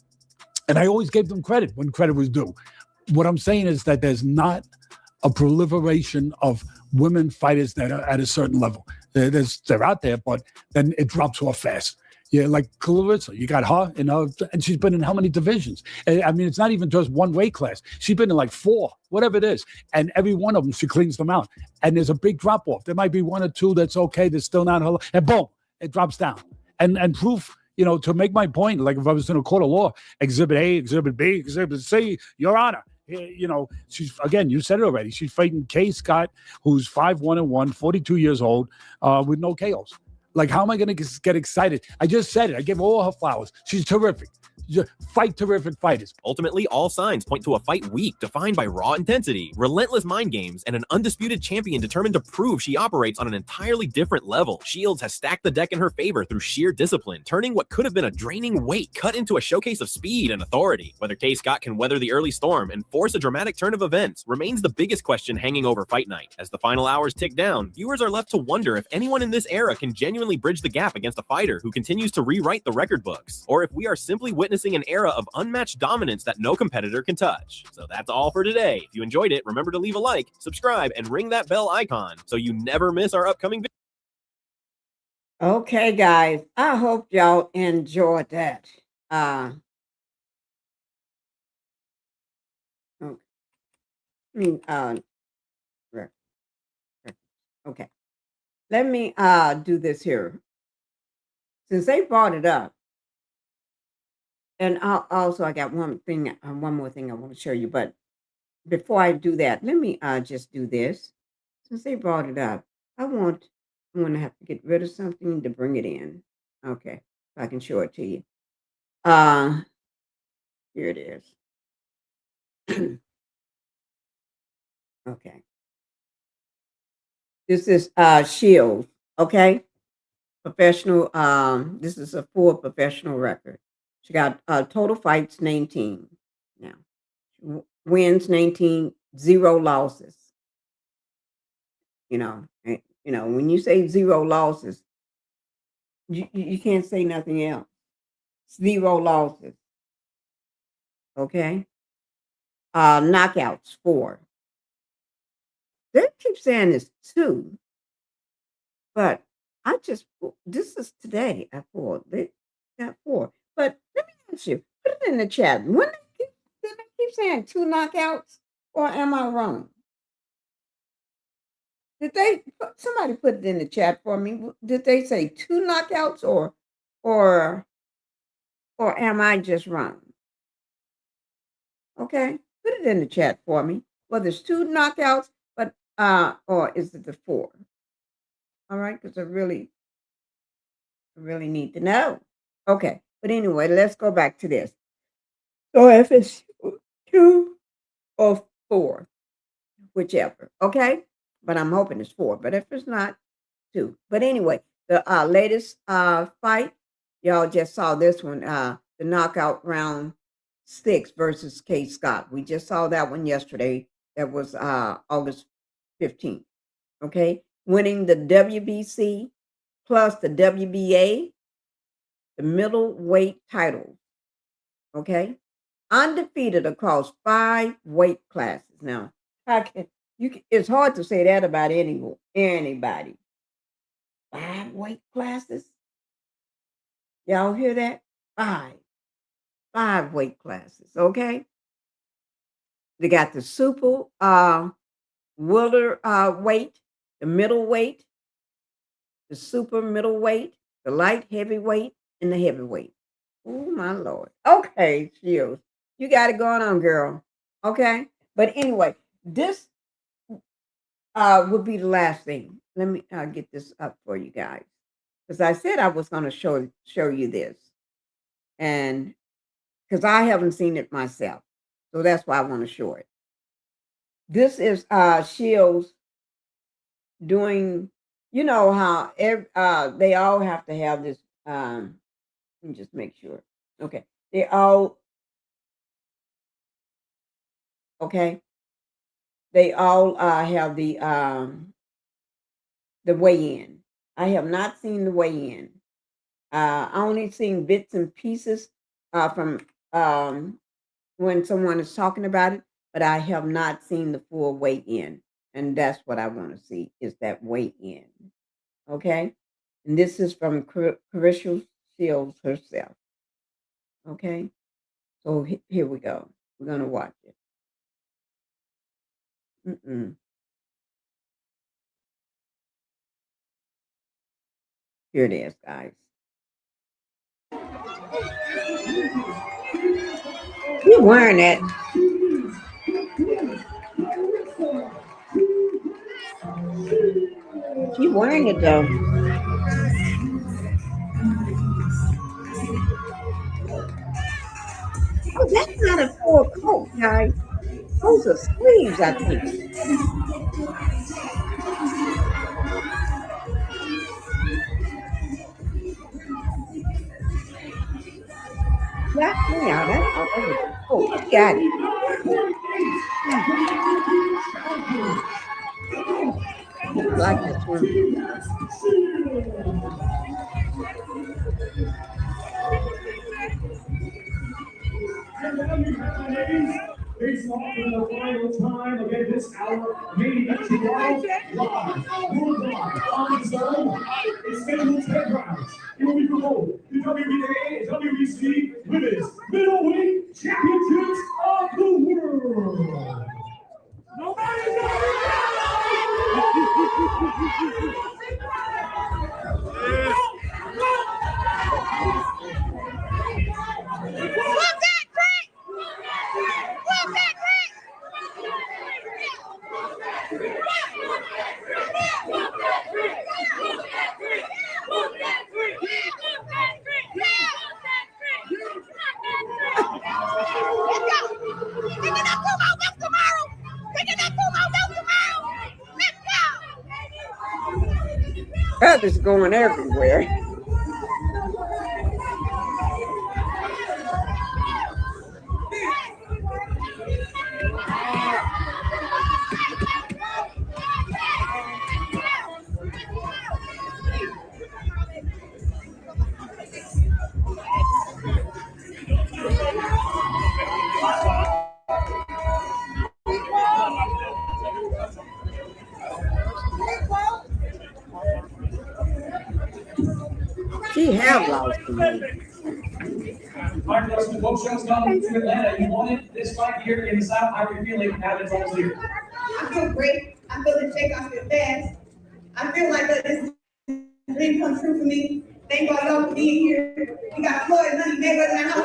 and I always gave them credit when credit was due. What I'm saying is that there's not a proliferation of women fighters that are at a certain level. They're out there, but then it drops off fast. Yeah, like Claressa, you got her, and she's been in how many divisions? I mean, it's not even just one weight class. She's been in like 4, whatever it is, and every one of them, she cleans them out. And there's a big drop off. There might be 1 or 2 that's okay, that's still not her, and boom, it drops down. And proof, to make my point, like if I was in a court of law, Exhibit A, Exhibit B, Exhibit C, Your Honor. She's, again, you said it already. She's fighting Kaye Scott, who's 5-1-1, 42 years old, with no KOs. Like, how am I going to get excited? I just said it. I gave all her flowers. She's terrific. Fight terrific fighters. Ultimately, all signs point to a fight week defined by raw intensity, relentless mind games, and an undisputed champion determined to prove she operates on an entirely different level. Shields has stacked the deck in her favor through sheer discipline, turning what could have been a draining weight cut into a showcase of speed and authority. Whether Kaye Scott can weather the early storm and force a dramatic turn of events remains the biggest question hanging over Fight Night. As the final hours tick down, viewers are left to wonder if anyone in this era can genuinely bridge the gap against a fighter who continues to rewrite the record books, or if we are simply witnessing an era of unmatched dominance that no competitor can touch. So that's all for today. If you enjoyed it, remember to leave a like, subscribe, and ring that bell icon so you never miss our upcoming video. Okay, guys. I hope y'all enjoyed that. Okay. Let me do this here. Since they brought it up, and I got one more thing I want to show you. But before I do that, let me just do this. Since they brought it up, I'm going to have to get rid of something to bring it in. Okay, so I can show it to you. Here it is. Okay. This is Shield. Okay, professional. This is a full professional record. She got total fights 19. Now wins 19, 0 losses. When you say 0 losses, you can't say nothing else. 0 losses. Okay. Knockouts 4. They keep saying it's 2, but this is today I pulled. They got 4. But let me ask you, put it in the chat. Did they keep saying 2 knockouts, or am I wrong? Did they? Somebody put it in the chat for me. Did they say 2 knockouts or am I just wrong? Okay, put it in the chat for me. Whether it's 2 knockouts, but or is it the 4? All right, because I really need to know. Okay, but anyway, let's go back to this. So if it's 2 or 4, whichever, okay? But I'm hoping it's 4. But if it's not, 2. But anyway, the latest fight, y'all just saw this one, the knockout round 6 versus Kaye Scott. We just saw that one yesterday. That was August 15th. Okay, winning the WBC plus the WBA, the middleweight title. Okay, undefeated across 5 weight classes. Now, it's hard to say that about anybody. 5 weight classes. Y'all hear that? 5 weight classes. Okay. They got the super weight, the middleweight, the super middleweight, the light heavyweight, and the heavyweight. Oh my Lord. Okay, Shields, you got it going on, girl. Okay, but anyway, this would be the last thing. Let me get this up for you guys, because I said I was going to show you this, and because I haven't seen it myself, so that's why I want to show it. This is Shields doing. You know how they all have to have this. Let me just make sure. Okay, they all. Okay, they all have the weigh-in. I have not seen the weigh-in. I only seen bits and pieces from when someone is talking about it, but I have not seen the full weigh-in, and that's what I want to see is that weigh-in. Okay, and this is from Claressa Shields herself. Okay, so here we go. We're gonna watch it. Here it is, guys. You wearing it? You wearing it though? Oh, that's not a full coat, guys. Those are sleeves, I think. Yeah, that's all over the coat. You got it. I like this one. Face off for the final time again this hour. Main event tomorrow, live, worldwide, on Zone. It's scheduled 10 rounds. It will be for both the WBA and WBC Women's Middleweight Championships of the World. Feathers going everywhere. She have lost to me. Both shows come to Atlanta. You wanted this fight here in the South. How are you feeling now that it's almost here? I feel great. I feel the shake. I feel fast. I feel like this dream come true for me. Thank y'all for being here. We got Floyd, Money, Mayweather, and I'm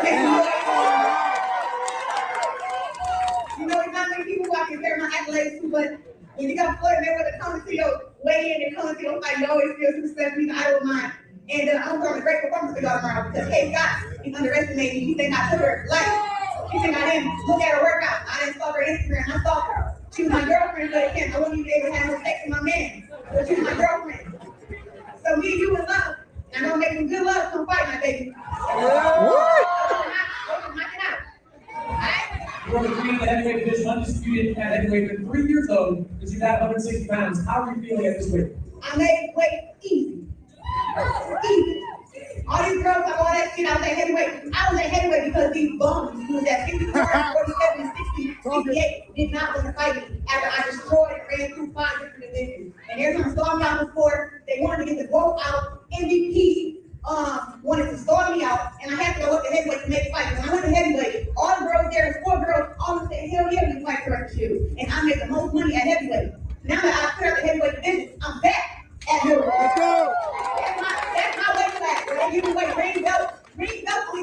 You know, it's not many people who I can compare my accolades to, but when you got Floyd Mayweather coming to your weigh-in and coming to your fight, you always feel too special. He's an idol of mine. And I'm throwing a great performance for y'all tomorrow because Kaye Scott is underestimating me. He think I took her life. She think I didn't look at her workout. I didn't stalk her Instagram. I stalked her. She was my girlfriend, but again, I wouldn't even be able to have no sex with my man. But she was my girlfriend. So me and you in love. And I'm gonna make some good love come fight, my baby. What? Knock it out. You're the queen of the heavyweight division, undisputed at heavyweight, but 3 years old, because you've had 160 pounds. How are you feeling at this weight? I made weight easy. Easy. All these girls talk all that shit. I was at heavyweight. I was at heavyweight because these bums who was at 54, 47, 60, 58 did not want to fight me after I destroyed and ran through 5 different divisions. And every time I stormed out the sport, they wanted to get the GWOAT out. MVP wanted to storm me out, and I had to go up to heavyweight to make a fight. When I went to heavyweight, all the girls there, 4 girls, all of them said, hell yeah, we fight for you. And I made the most money at heavyweight. Now that I cleared the heavyweight division, I'm back at middleweight. Let's go. That's my weight class. When they give me weight, ring belt, we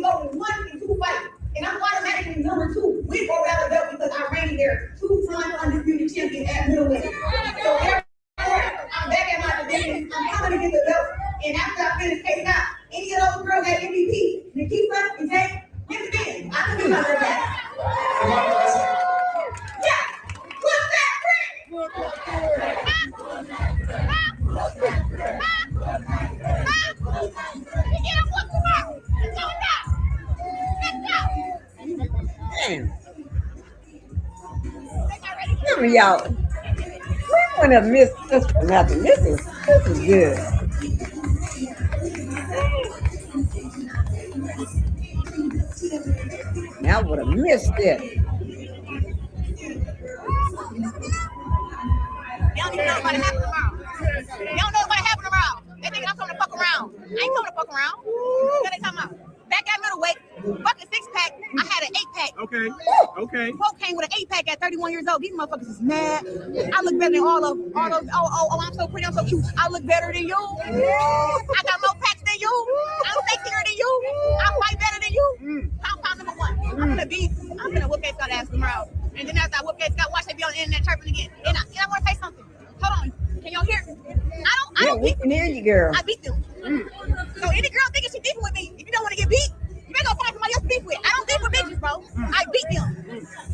go with 1 and 2 fights. And I'm automatically number 2 with or without a belt because I reigned there 2-time undisputed champion at middleweight. So therefore, I'm back at my division. I'm coming to get the belt. And after I finish taking out any of those girls at MVP, Nikita and Jay, get the in. I can do my girl back. Yeah. What's that, Damn. Some of y'all, we wouldn't have missed this for nothing. This is good. I would have missed it. They don't even know what's happening tomorrow. They don't know what's happening tomorrow. They think I'm coming to fuck around. I ain't coming to fuck around. What they talking about? Back at middleweight, fucking 6-pack. I had an 8-pack. Okay. Quote came with an 8-pack at 31 years old. These motherfuckers is mad. I look better than all those. Oh, I'm so pretty. I'm so cute. I look better than you. I got more packs than you. I'm sexier than you. I fight better than you. Pound number 1. I'm gonna whoop that Scott ass tomorrow. And then after I whoop that Scott, watch they be on the internet chirping again. And I want to say something. Hold on. Can y'all hear? I don't we can hear you, girl. I beat them. So any girl thinking she beefing with me, if you don't want to get beat, you better go find somebody else to beef with. I don't beef with bitches, bro. I beat them.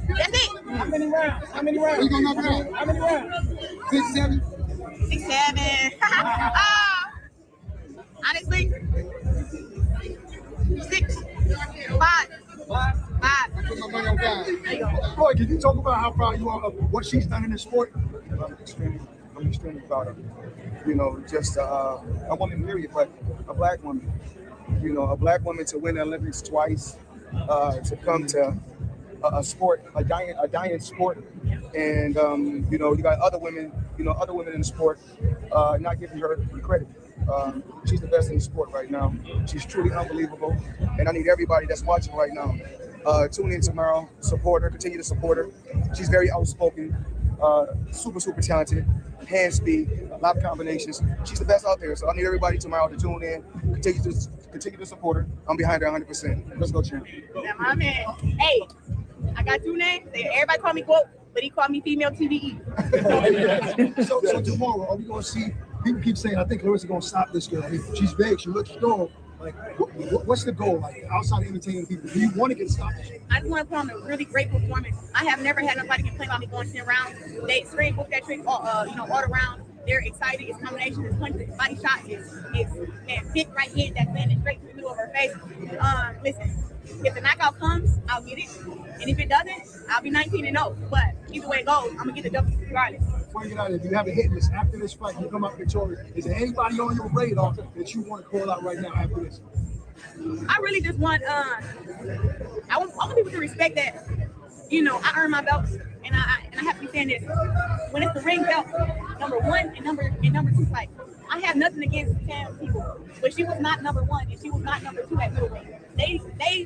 That's it. How many rounds? You gonna knock it out? How many rounds? 6, 7? 6, 7. Honestly, 6, 5. 5. There you go. Floyd, can you talk about how proud you are of what she's done in the sport? I'm extremely proud of her. You know, just a woman, period, but a black woman. You know, a black woman to win the Olympics twice, to come to a sport, a dying sport, and you know, you got other women in the sport not giving her the credit. She's the best in the sport right now. She's truly unbelievable, and I need everybody that's watching right now. Tune in tomorrow, support her, continue to support her. She's very outspoken, super talented, hand speed, a lot of combinations. She's the best out there, so I need everybody tomorrow to tune in, continue to support her. I'm behind her 100%. Let's go, champ. Yeah, my man. Hey, I got 2 names. Everybody call me GWOAT, but he called me female TVE. So tomorrow, are we gonna see? People keep saying, I think Claressa gonna stop this girl. I mean, she's big, she looks strong. Like, what's the goal? Like, outside of entertaining people, do you want to get stopped? I just want to put on a really great performance. I have never had nobody complain about me going 10 rounds. They scream, whoop that trick, all the rounds. They're excited. It's combination, it's punches, it's body shots, it's big right hand that's landing straight to the middle of her face. Listen, if the knockout comes, I'll get it. And if it doesn't, I'll be 19-0. But either way it goes, I'm gonna get the W regardless. Before you get out of there, do you have a hit list after this fight? You come out victorious. Is there anybody on your radar that you want to call out right now after this? I really just want I want people to respect that, you know, I earn my belts, and I have to be saying this. When it's the ring belt, number 1 and number 2 fight, I have nothing against Tam people, but she was not number 1 and she was not number 2 at middleweight. They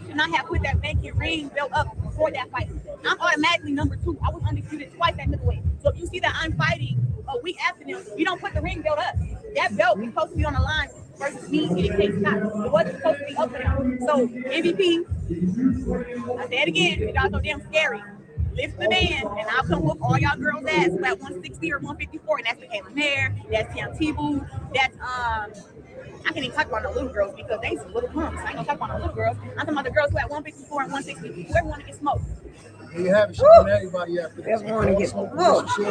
should not have put that vacant ring belt up before that fight. I'm automatically number 2. I was undisputed twice at middleweight. So if you see that I'm fighting a week after them, you don't put the ring belt up. That belt is supposed to be on the line versus me getting Kaye Scott. It wasn't supposed to be up there. So MVP, I say it again, y'all so damn scary. Lift the band, and I'll come whoop all y'all girls' ass at 160 or 154, and that's Michaela Mayer, that's Tam Tebow, that's I can't even talk about the little girls because they some little punks. I ain't gonna talk about the little girls. I'm talking about the girls who at 154 and 160. Whoever want to get smoked. You have it. She on everybody after this. Everyone to get smoked. Hello. Tune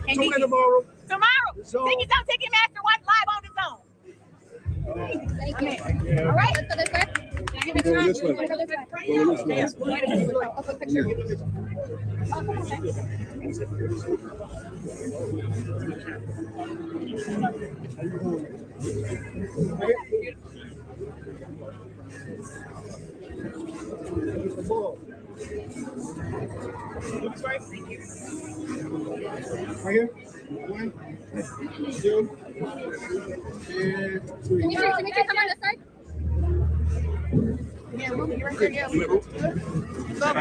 in tomorrow. Tomorrow. Pinkie Ticket Master watch live on the zone. Thank you. All right. Let's go this way. Go this way. Go this way. I'll put a picture. Right here. 1, 2, and 3. Dimitri, come on this side. Yeah, Ruby, you're right there. Yeah. All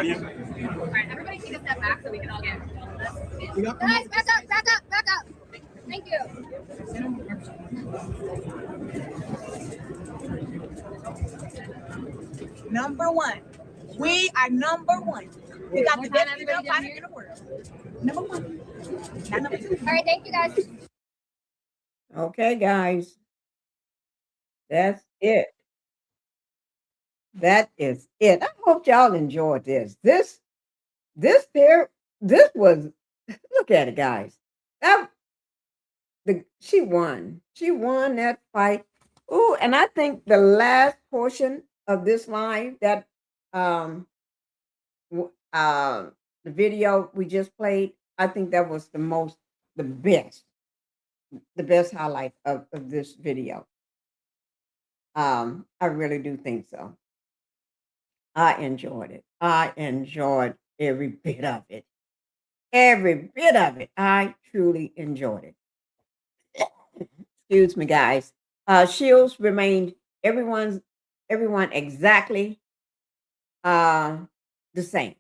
right, everybody take a step back so we can all get guys, back up. Thank you. Number 1. We are number 1. We got the best female fighter in the world. Number 1. Not number 2. All right, thank you guys. Okay, guys. That's it. That is it. I hope y'all enjoyed this. This was, look at it, guys. She won. She won that fight. Ooh, and I think the last portion of this live, that the video we just played, I think that was the best highlight of this video. I really do think so. I enjoyed it. I enjoyed every bit of it. Every bit of it. I truly enjoyed it. Excuse me, guys. Shields remained everyone exactly the same.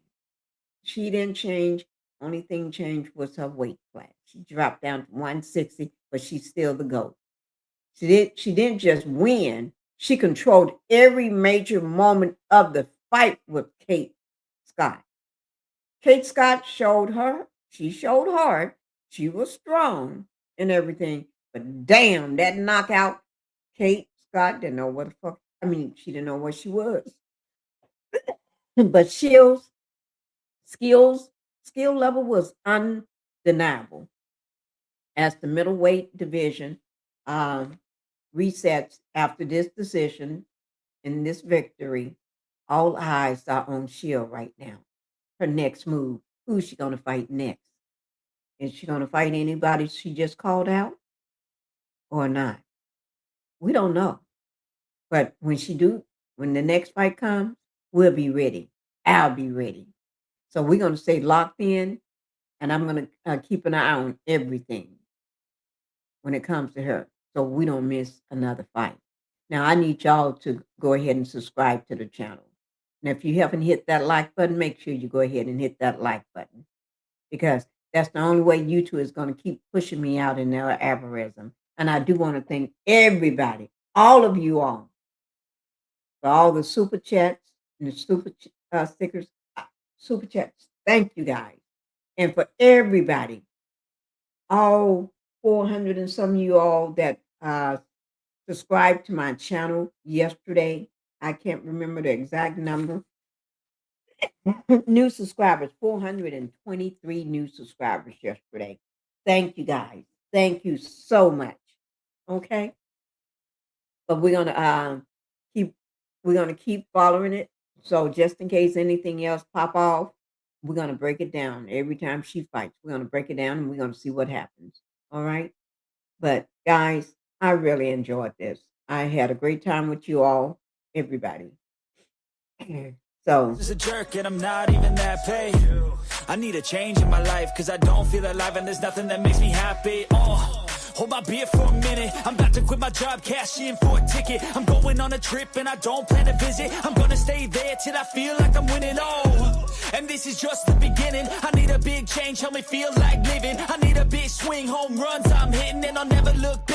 She didn't change. Only thing changed was her weight class. She dropped down to 160, but she's still the GOAT. She didn't just win. She controlled every major moment of the fight with Kaye Scott. Kaye Scott showed hard. She was strong and everything. But damn, that knockout, Kaye Scott didn't know what the fuck. I mean, she didn't know what she was. But skill level was undeniable. As the middleweight division resets after this decision and this victory, all eyes are on Shield right now. Her next move, who's she going to fight next? Is she going to fight anybody she just called out or not? We don't know. But when the next fight comes, we'll be ready. I'll be ready. So we're going to stay locked in, and I'm going to keep an eye on everything when it comes to her, so we don't miss another fight. Now, I need y'all to go ahead and subscribe to the channel. And if you haven't hit that like button, make sure you go ahead and hit that like button, because that's the only way YouTube is going to keep pushing me out in their algorithm. And I do want to thank everybody, all of you all, for all the super chats and the super stickers, super chats. Thank you guys. And for everybody, all 400 and some of you all that subscribed to my channel yesterday. I can't remember the exact number. New subscribers, 423 new subscribers yesterday. Thank you guys. Thank you so much. Okay. But we're gonna keep following it. So just in case anything else pop off, we're gonna break it down every time she fights. We're gonna break it down and we're gonna see what happens. All right. But guys, I really enjoyed this. I had a great time with you all, everybody. So Just a jerk and I'm not even that paid. I need a change in my life because I don't feel alive and there's nothing that makes me happy. Hold my beer for a minute. I'm about to quit my job, cash in for a ticket. I'm going on a trip and I don't plan to visit. I'm gonna stay there till I feel like I'm winning. Oh, and this is just the beginning. I need a big change, help me feel like living. I need a big swing, home runs I'm hitting, and I'll never look back.